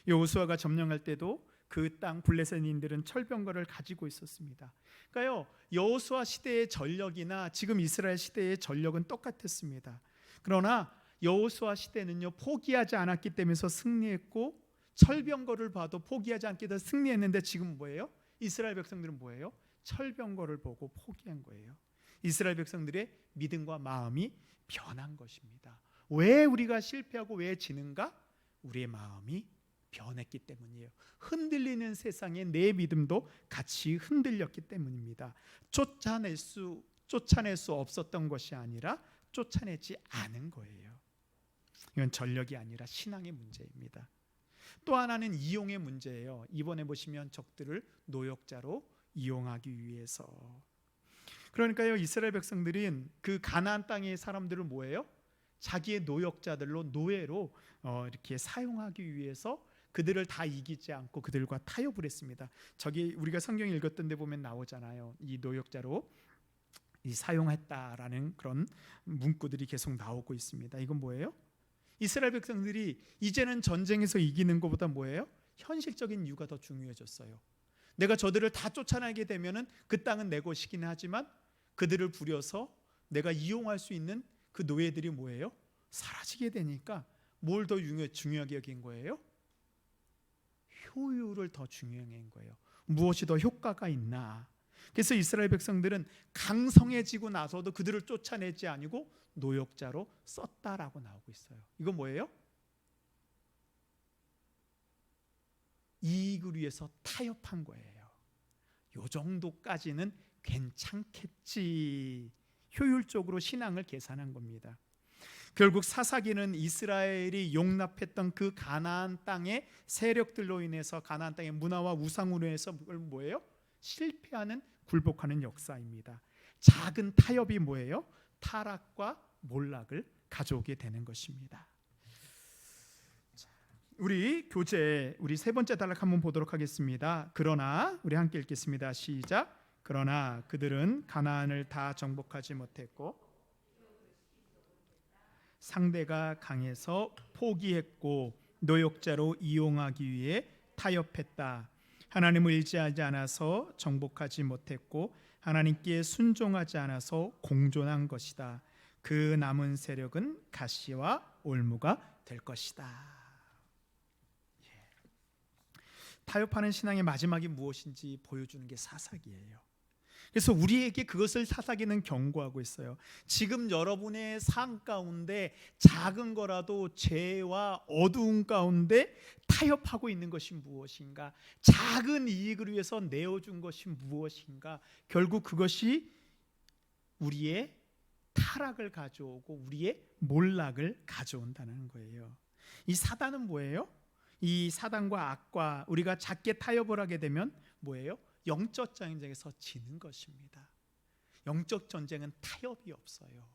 여호수아가 점령할 때도 그 땅 블레셋인들은 철병거를 가지고 있었습니다. 그러니까요, 여호수아 시대의 전력이나 지금 이스라엘 시대의 전력은 똑같았습니다. 그러나 여호수아 시대는요, 포기하지 않았기 때문에 승리했고, 철병거를 봐도 포기하지 않기 때문에 승리했는데, 지금 뭐예요? 이스라엘 백성들은 뭐예요? 철병거를 보고 포기한 거예요. 이스라엘 백성들의 믿음과 마음이 변한 것입니다. 왜 우리가 실패하고 왜 지는가? 우리의 마음이 변했기 때문이에요. 흔들리는 세상에 내 믿음도 같이 흔들렸기 때문입니다. 쫓아낼 수 없었던 것이 아니라 쫓아내지 않은 거예요. 이건 전력이 아니라 신앙의 문제입니다. 또 하나는 이용의 문제예요. 이번에 보시면 적들을 노역자로 이용하기 위해서. 그러니까요, 이스라엘 백성들은 그 가나안 땅의 사람들을 뭐예요? 자기의 노역자들로, 노예로 이렇게 사용하기 위해서 그들을 다 이기지 않고 그들과 타협을 했습니다. 저기 우리가 성경 읽었던 데 보면 나오잖아요. 이 노역자로 사용했다라는 그런 문구들이 계속 나오고 있습니다. 이건 뭐예요? 이스라엘 백성들이 이제는 전쟁에서 이기는 것보다 뭐예요? 현실적인 이유가 더 중요해졌어요. 내가 저들을 다 쫓아내게 되면은 그 땅은 내 것이긴 하지만 그들을 부려서 내가 이용할 수 있는 그 노예들이 뭐예요? 사라지게 되니까 뭘 더 중요하게 여긴 거예요? 효율을 더 중요하게 한 거예요. 무엇이 더 효과가 있나? 그래서 이스라엘 백성들은 강성해지고 나서도 그들을 쫓아내지 아니고 노역자로 썼다라고 나오고 있어요. 이건 뭐예요? 이익을 위해서 타협한 거예요. 요 정도까지는 괜찮겠지. 효율적으로 신앙을 계산한 겁니다. 결국 사사기는 이스라엘이 용납했던 그 가나안 땅의 세력들로 인해서, 가나안 땅의 문화와 우상으로 인해서 뭐예요? 실패하는, 굴복하는 역사입니다. 작은 타협이 뭐예요? 타락과 몰락을 가져오게 되는 것입니다. 우리 교재, 우리 세 번째 단락 한번 보도록 하겠습니다. 그러나, 우리 함께 읽겠습니다. 시작. 그러나 그들은 가나안을 다 정복하지 못했고 상대가 강해서 포기했고 노역자로 이용하기 위해 타협했다. 하나님을 의지하지 않아서 정복하지 못했고 하나님께 순종하지 않아서 공존한 것이다. 그 남은 세력은 가시와 올무가 될 것이다. 타협하는 신앙의 마지막이 무엇인지 보여주는 게 사사기예요. 그래서 우리에게 그것을 사사기는 경고하고 있어요. 지금 여러분의 삶 가운데 작은 거라도 죄와 어두운 가운데 타협하고 있는 것이 무엇인가? 작은 이익을 위해서 내어준 것이 무엇인가? 결국 그것이 우리의 타락을 가져오고 우리의 몰락을 가져온다는 거예요. 이 사단은 뭐예요? 이 사단과 악과 우리가 작게 타협을 하게 되면 뭐예요? 영적 전쟁에서 지는 것입니다. 영적 전쟁은 타협이 없어요.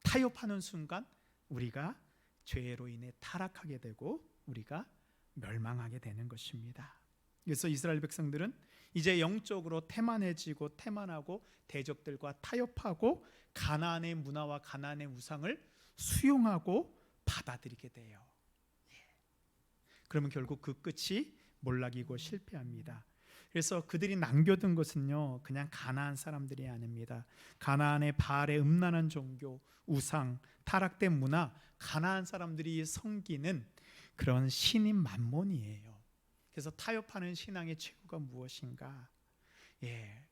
타협하는 순간 우리가 죄로 인해 타락하게 되고 우리가 멸망하게 되는 것입니다. 그래서 이스라엘 백성들은 이제 영적으로 태만해지고 태만하고 대적들과 타협하고 가나안의 문화와 가나안의 우상을 수용하고 받아들이게 돼요. 그러면 결국 그 끝이 몰락이고 실패합니다. 그래서 그들이 남겨둔 것은요, 그냥 가나안 사람들이 아닙니다. 가나안의 바알의 음란한 종교, 우상, 타락된 문화, 가나안 사람들이 섬기는 그런 신인 만몬이에요. 그래서 타협하는 신앙의 최고가 무엇인가?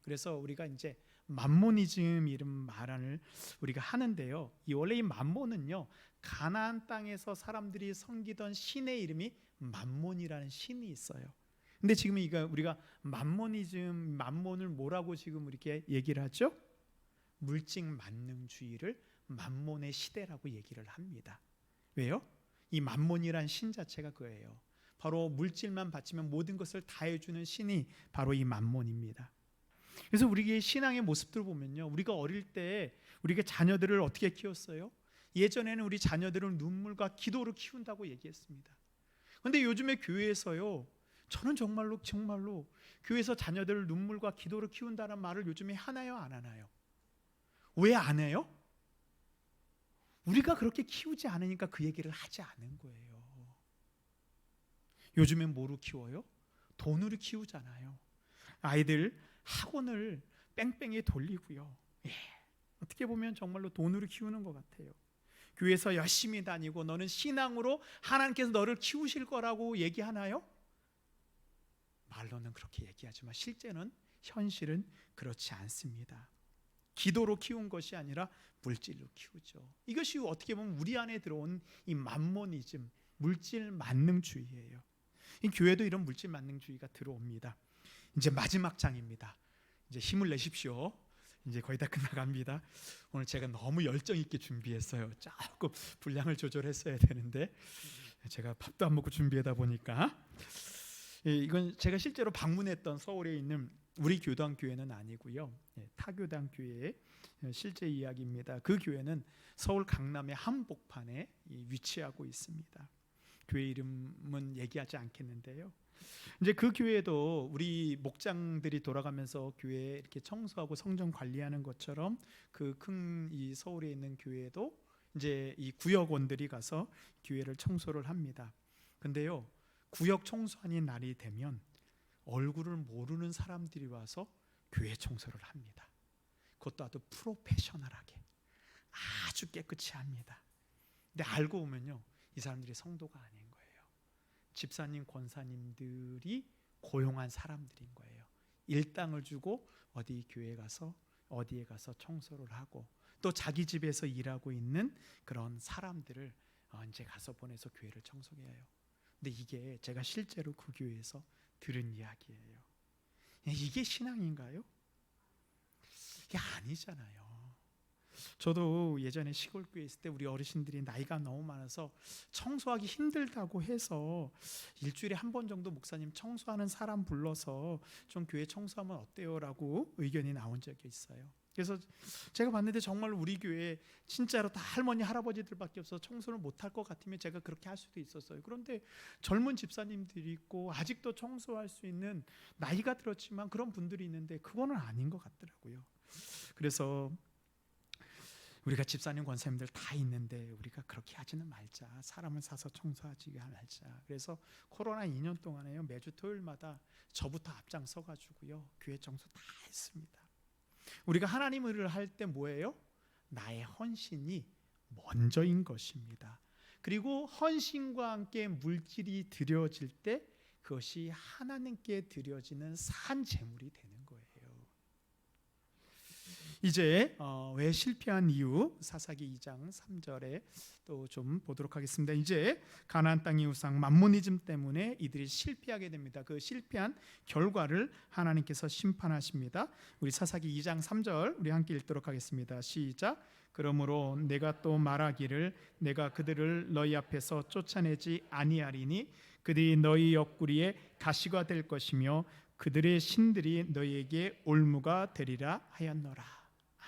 그래서 우리가 이제 만모니즘 이런 말을 우리가 하는데요. 원래 이 만몬은요, 가나안 땅에서 사람들이 섬기던 신의 이름이 만몬이라는 신이 있어요. 근데 지금 우리가 만모니즘, 만몬을 뭐라고 지금 이렇게 얘기를 하죠? 물질 만능주의를 만몬의 시대라고 얘기를 합니다. 왜요? 이 만몬이란 신 자체가 그예요. 바로 물질만 바치면 모든 것을 다 해주는 신이 바로 이 맘몬입니다. 그래서 우리의 신앙의 모습들 보면요, 우리가 어릴 때 우리가 자녀들을 어떻게 키웠어요? 예전에는 우리 자녀들을 눈물과 기도로 키운다고 얘기했습니다. 그런데 요즘에 교회에서요, 저는 정말로 교회에서 자녀들을 눈물과 기도로 키운다는 말을 요즘에 하나요, 안 하나요? 왜 안 해요? 우리가 그렇게 키우지 않으니까 그 얘기를 하지 않은 거예요. 요즘엔 뭐로 키워요? 돈으로 키우잖아요. 아이들 학원을 뺑뺑이 돌리고요. 어떻게 보면 정말로 돈으로 키우는 것 같아요. 교회에서 열심히 다니고 너는 신앙으로 하나님께서 너를 키우실 거라고 얘기하나요? 말로는 그렇게 얘기하지만 실제는, 현실은 그렇지 않습니다. 기도로 키운 것이 아니라 물질로 키우죠. 이것이 어떻게 보면 우리 안에 들어온 이 맘모니즘, 물질 만능주의예요. 이 교회도 이런 물질 만능주의가 들어옵니다. 이제 마지막 장입니다. 이제 힘을 내십시오. 이제 거의 다 끝나갑니다. 오늘 제가 너무 열정 있게 준비했어요. 조금 분량을 조절했어야 되는데 제가 밥도 안 먹고 준비하다 보니까, 이건 제가 실제로 방문했던 서울에 있는 우리 교당 교회는 아니고요, 타교당 교회의 실제 이야기입니다. 그 교회는 서울 강남의 한복판에 위치하고 있습니다. 교회 이름은 얘기하지 않겠는데요, 이제 그 교회도 우리 목장들이 돌아가면서 교회 이렇게 청소하고 성전 관리하는 것처럼 그 큰 이 서울에 있는 교회도 이제 이 구역원들이 가서 교회를 청소를 합니다. 근데요, 구역 청소하는 날이 되면 얼굴을 모르는 사람들이 와서 교회 청소를 합니다. 그것도 아주 프로페셔널하게 아주 깨끗이 합니다. 근데 알고 보면요, 이 사람들이 성도가 아닌 거예요. 집사님, 권사님들이 고용한 사람들인 거예요. 일당을 주고 어디 교회 가서 어디에 가서 청소를 하고, 또 자기 집에서 일하고 있는 그런 사람들을 이제 가서 보내서 교회를 청소해야 해요. 근데 이게 제가 실제로 그 교회에서 들은 이야기예요. 이게 신앙인가요? 이게 아니잖아요. 저도 예전에 시골교회 있을 때 우리 어르신들이 나이가 너무 많아서 청소하기 힘들다고 해서 일주일에 한 번 정도 목사님 청소하는 사람 불러서 좀 교회 청소하면 어때요? 라고 의견이 나온 적이 있어요. 그래서 제가 봤는데 정말 우리 교회에 진짜로 다 할머니 할아버지들밖에 없어서 청소를 못할 것 같으면 제가 그렇게 할 수도 있었어요. 그런데 젊은 집사님들이 있고 아직도 청소할 수 있는, 나이가 들었지만 그런 분들이 있는데 그거는 아닌 것 같더라고요. 그래서 우리가 집사님, 권사님들 다 있는데 우리가 그렇게 하지는 말자. 사람을 사서 청소하지 말자. 그래서 코로나 2년 동안에요, 매주 토요일마다 저부터 앞장서 가지고요, 교회 청소 다 했습니다. 우리가 하나님을 할 때 뭐예요? 나의 헌신이 먼저인 것입니다. 그리고 헌신과 함께 물질이 드려질 때 그것이 하나님께 드려지는 산 제물이 되는 거예요. 이제 왜 실패한 이유, 사사기 2장 3절에 또 좀 보도록 하겠습니다. 이제 가나안 땅의 우상 맘모니즘 때문에 이들이 실패하게 됩니다. 그 실패한 결과를 하나님께서 심판하십니다. 우리 사사기 2장 3절 우리 함께 읽도록 하겠습니다. 시작. 그러므로 내가 또 말하기를 내가 그들을 너희 앞에서 쫓아내지 아니하리니 그들이 너희 옆구리에 가시가 될 것이며 그들의 신들이 너희에게 올무가 되리라 하였노라.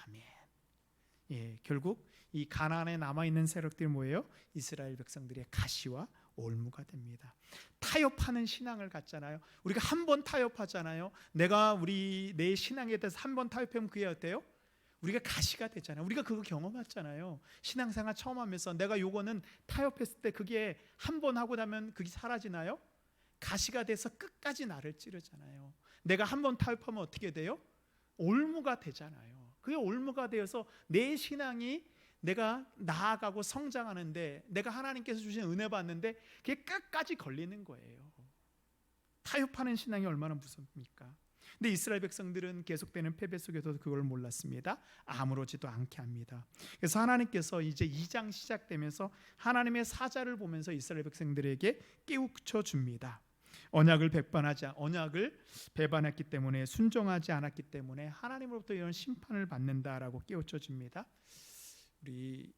아멘. 결국 이 가나안에 남아있는 세력들이 뭐예요? 이스라엘 백성들의 가시와 올무가 됩니다. 타협하는 신앙을 갖잖아요. 우리가 한 번 타협하잖아요. 내가 내 신앙에 대해서 한 번 타협하면 그게 어때요? 우리가 가시가 되잖아요. 우리가 그거 경험했잖아요. 신앙생활 처음 하면서 내가 요거는 타협했을 때 그게 한 번 하고 나면 그게 사라지나요? 가시가 돼서 끝까지 나를 찌르잖아요. 내가 한 번 타협하면 어떻게 돼요? 올무가 되잖아요. 그게 올무가 되어서 내 신앙이 내가 나아가고 성장하는데, 내가 하나님께서 주신 은혜 받는데 그게 끝까지 걸리는 거예요. 타협하는 신앙이 얼마나 무섭습니까? 근데 이스라엘 백성들은 계속되는 패배 속에서도 그걸 몰랐습니다. 아무렇지도 않게 합니다. 그래서 하나님께서 이제 2장 시작되면서 하나님의 사자를 보면서 이스라엘 백성들에게 깨우쳐 줍니다. 언약을 배반했기 때문에, 순종하지 않았기 때문에 하나님으로부터 이런 심판을 받는다라고 깨우쳐 줍니다. 우리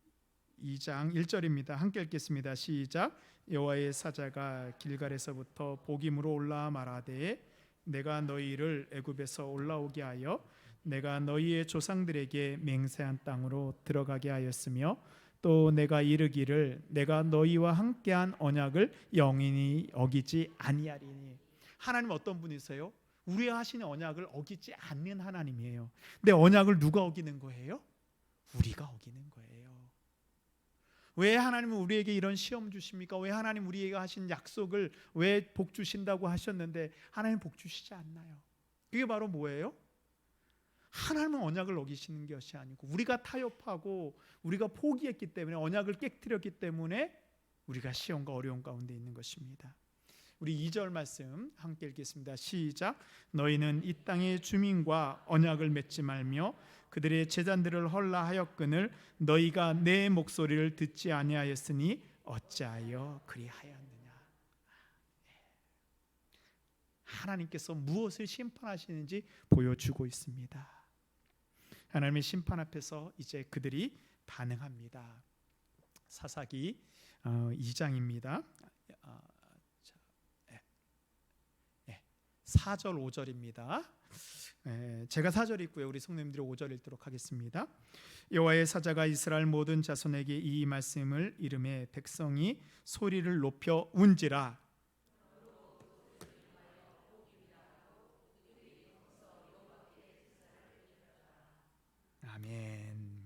2장 1절입니다. 함께 읽겠습니다. 시작. 여호와의 사자가 길갈에서부터 복임으로 올라와 말하되 내가 너희를 애굽에서 올라오게 하여 내가 너희의 조상들에게 맹세한 땅으로 들어가게 하였으며 또 내가 이르기를 내가 너희와 함께한 언약을 영원히 어기지 아니하리니. 하나님 어떤 분이세요? 우리와 하신 언약을 어기지 않는 하나님이에요. 근데 언약을 누가 어기는 거예요? 우리가 어기는 거예요. 왜 하나님은 우리에게 이런 시험 주십니까? 왜 하나님 우리에게 하신 약속을 왜 복 주신다고 하셨는데 하나님 복 주시지 않나요? 그게 바로 뭐예요? 하나님은 언약을 어기시는 것이 아니고 우리가 타협하고 우리가 포기했기 때문에, 언약을 깨뜨렸기 때문에 우리가 시험과 어려움 가운데 있는 것입니다. 우리 2절 말씀 함께 읽겠습니다. 시작. 너희는 이 땅의 주민과 언약을 맺지 말며 그들의 제단들을 헐라하였거늘 너희가 내 목소리를 듣지 아니하였으니 어찌하여 그리하였느냐. 하나님께서 무엇을 심판하시는지 보여주고 있습니다. 하나님의 심판 앞에서 이제 그들이 반응합니다. 사사기 2장입니다. 4절 5절입니다. 제가 4절 읽고요, 우리 성도님들이 5절 읽도록 하겠습니다. 여호와의 사자가 이스라엘 모든 자손에게 이 말씀을 이르매 백성이 소리를 높여 운지라. 아멘.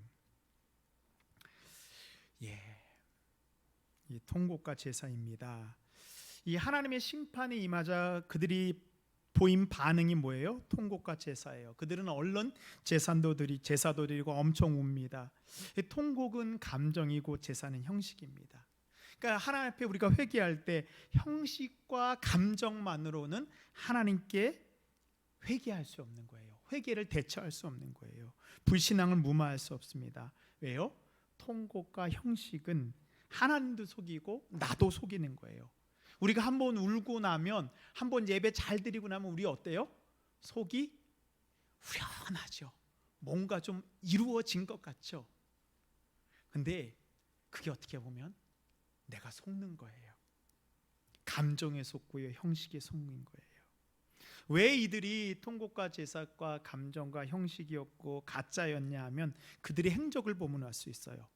이 통곡과 제사입니다. 이 하나님의 심판이 임하자 그들이 보인 반응이 뭐예요? 통곡과 제사예요. 그들은 얼른 제사도 드리고 엄청 웁니다. 통곡은 감정이고 제사는 형식입니다. 그러니까 하나님 앞에 우리가 회개할 때 형식과 감정만으로는 하나님께 회개할 수 없는 거예요. 회개를 대처할 수 없는 거예요. 불신앙을 무마할 수 없습니다. 왜요? 통곡과 형식은 하나님도 속이고 나도 속이는 거예요. 우리가 한번 울고 나면, 한번 예배 잘 드리고 나면 우리 어때요? 속이 후련하죠. 뭔가 좀 이루어진 것 같죠. 근데 그게 어떻게 보면 내가 속는 거예요. 감정에 속고요, 형식에 속는 거예요. 왜 이들이 통곡과 제사과 감정과 형식이었고 가짜였냐 하면 그들의 행적을 보면 알 수 있어요.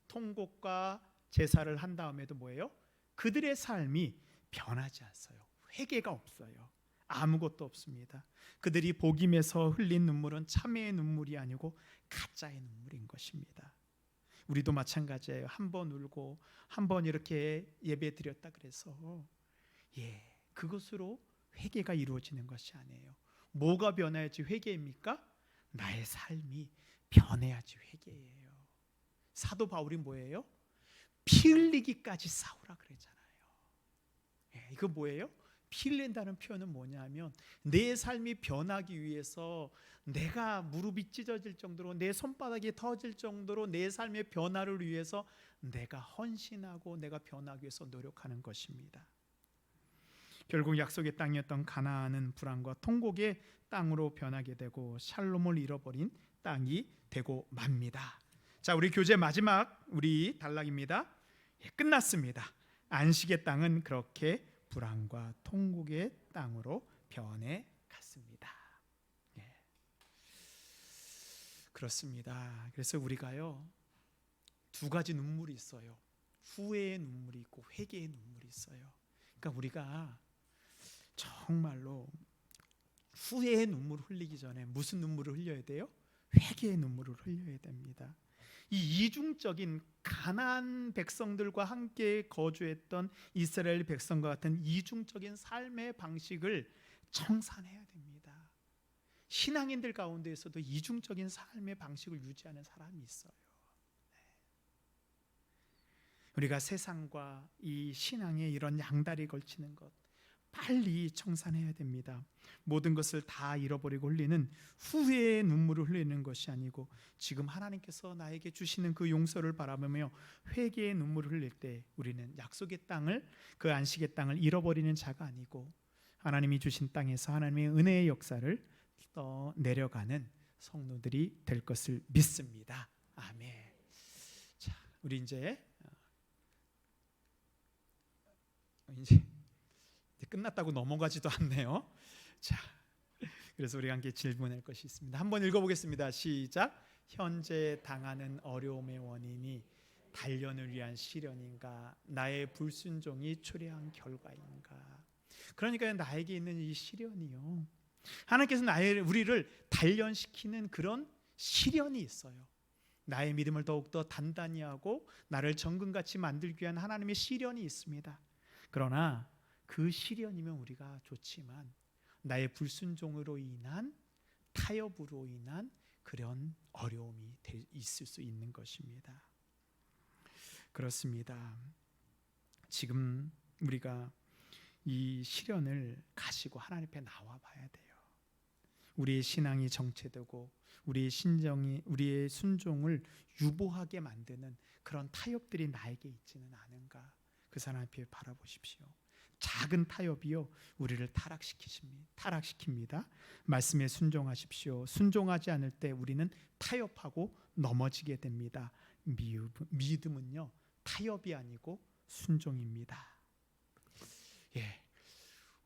통곡과 제사를 한 다음에도 뭐예요? 그들의 삶이 변하지 않았어요. 회개가 없어요. 아무것도 없습니다. 그들이 복임에서 흘린 눈물은 참회의 눈물이 아니고 가짜의 눈물인 것입니다. 우리도 마찬가지예요. 한 번 울고 한 번 이렇게 예배 드렸다 그래서 그것으로 회개가 이루어지는 것이 아니에요. 뭐가 변해야지 회개입니까? 나의 삶이 변해야지 회개예요. 사도 바울이 뭐예요? 피 흘리기까지 싸우라 그랬잖아요. 이거 뭐예요? 피 흘린다는 표현은 뭐냐면 내 삶이 변하기 위해서 내가 무릎이 찢어질 정도로, 내 손바닥이 터질 정도로 내 삶의 변화를 위해서 내가 헌신하고 내가 변하기 위해서 노력하는 것입니다. 결국 약속의 땅이었던 가나안은 불안과 통곡의 땅으로 변하게 되고 샬롬을 잃어버린 땅이 되고 맙니다. 자, 우리 교재 마지막 우리 단락입니다. 끝났습니다. 안식의 땅은 그렇게 불안과 통곡의 땅으로 변해 갔습니다. 그렇습니다. 그래서 우리가요, 두 가지 눈물이 있어요. 후회의 눈물이 있고 회개의 눈물이 있어요. 그러니까 우리가 정말로 후회의 눈물을 흘리기 전에 무슨 눈물을 흘려야 돼요? 회개의 눈물을 흘려야 됩니다. 이 이중적인 가나안 백성들과 함께 거주했던 이스라엘 백성과 같은 이중적인 삶의 방식을 청산해야 됩니다. 신앙인들 가운데에서도 이중적인 삶의 방식을 유지하는 사람이 있어요. 우리가 세상과 이 신앙의 이런 양다리 걸치는 것 빨리 청산해야 됩니다. 모든 것을 다 잃어버리고 흘리는 후회의 눈물을 흘리는 것이 아니고 지금 하나님께서 나에게 주시는 그 용서를 바라보며 회개의 눈물을 흘릴 때 우리는 약속의 땅을, 그 안식의 땅을 잃어버리는 자가 아니고 하나님이 주신 땅에서 하나님의 은혜의 역사를 내려가는 성도들이 될 것을 믿습니다. 아멘. 자, 우리 이제 끝났다고 넘어가지도 않네요. 자, 그래서 우리 함께 질문할 것이 있습니다. 한번 읽어보겠습니다. 시작. 현재 당하는 어려움의 원인이 단련을 위한 시련인가, 나의 불순종이 초래한 결과인가? 그러니까 나에게 있는 이 시련이요, 하나님께서 우리를 단련시키는 그런 시련이 있어요. 나의 믿음을 더욱더 단단히 하고 나를 정금같이 만들기 위한 하나님의 시련이 있습니다. 그러나 그 시련이면 우리가 좋지만 나의 불순종으로 인한, 타협으로 인한 그런 어려움이 있을 수 있는 것입니다. 그렇습니다. 지금 우리가 이 시련을 가지고 하나님 앞에 나와 봐야 돼요. 우리의 신앙이 정체되고 우리의 순종을 유보하게 만드는 그런 타협들이 나에게 있지는 않은가? 그 사람 앞에 바라보십시오. 작은 타협이요, 우리를 타락시킵니다. 말씀에 순종하십시오. 순종하지 않을 때 우리는 타협하고 넘어지게 됩니다. 믿음은요, 타협이 아니고 순종입니다. 예,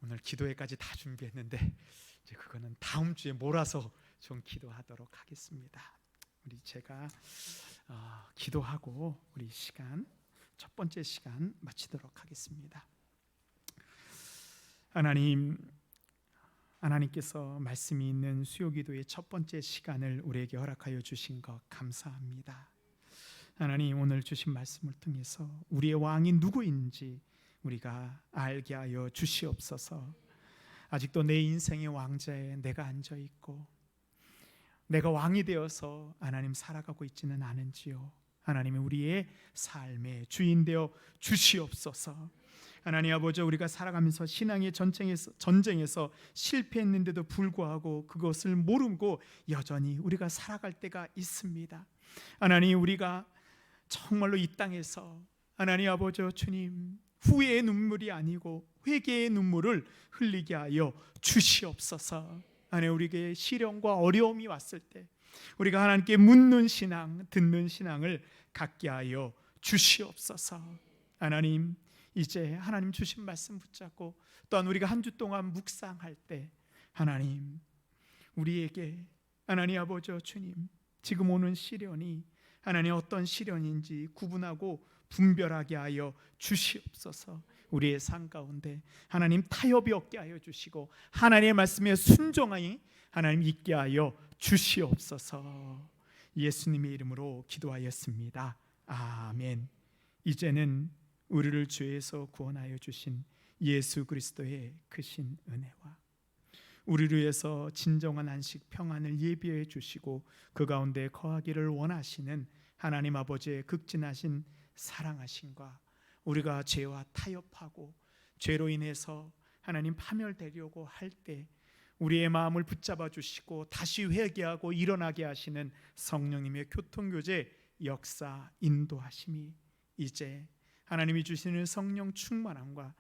오늘 기도회까지 다 준비했는데 이제 그거는 다음 주에 몰아서 좀 기도하도록 하겠습니다. 제가 기도하고 우리 첫 번째 시간 마치도록 하겠습니다. 하나님께서 말씀이 있는 수요기도의 첫 번째 시간을 우리에게 허락하여 주신 것 감사합니다. 하나님, 오늘 주신 말씀을 통해서 우리의 왕이 누구인지 우리가 알게 하여 주시옵소서. 아직도 내 인생의 왕좌에 내가 앉아 있고 내가 왕이 되어서 하나님 살아가고 있지는 않은지요. 하나님이 우리의 삶의 주인 되어 주시옵소서. 하나님 아버지, 우리가 살아가면서 신앙의 전쟁에서 실패했는데도 불구하고 그것을 모르고 여전히 우리가 살아갈 때가 있습니다. 하나님, 우리가 정말로 이 땅에서 하나님 아버지 주님, 후회의 눈물이 아니고 회개의 눈물을 흘리게 하여 주시옵소서. 하나님, 우리에게 시련과 어려움이 왔을 때 우리가 하나님께 묻는 신앙, 듣는 신앙을 갖게 하여 주시옵소서. 하나님, 이제 하나님 주신 말씀 붙잡고 또한 우리가 한 주 동안 묵상할 때 하나님, 우리에게 하나님 아버지 주님, 지금 오는 시련이 하나님 어떤 시련인지 구분하고 분별하게 하여 주시옵소서. 우리의 삶 가운데 하나님 타협이 없게 하여 주시고 하나님의 말씀에 순종하니 하나님 있게 하여 주시옵소서. 예수님의 이름으로 기도하였습니다. 아멘. 이제는 우리를 죄에서 구원하여 주신 예수 그리스도의 크신 은혜와 우리를 위해서 진정한 안식 평안을 예비해 주시고 그 가운데 거하기를 원하시는 하나님 아버지의 극진하신 사랑하심과 우리가 죄와 타협하고 죄로 인해서 하나님 파멸되려고 할 때 우리의 마음을 붙잡아 주시고 다시 회개하고 일어나게 하시는 성령님의 교통교제 역사 인도하심이 이제 하나님이 주시는 성령 충만함과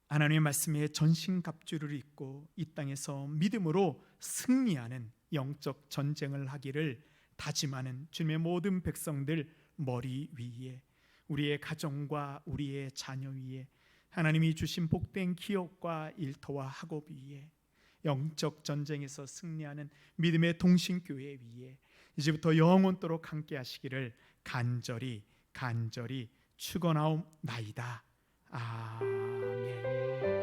하나님의 말씀에 전신갑주를 입고 이 땅에서 믿음으로 승리하는 영적 전쟁을 하기를 다짐하는 주님의 모든 백성들 머리 위에, 우리의 가정과 우리의 자녀 위에, 하나님이 주신 복된 기업과 일터와 학업 위에, 영적 전쟁에서 승리하는 믿음의 동신교회 위에 이제부터 영원토록 함께 하시기를 간절히 축원하옵나이다. 아멘.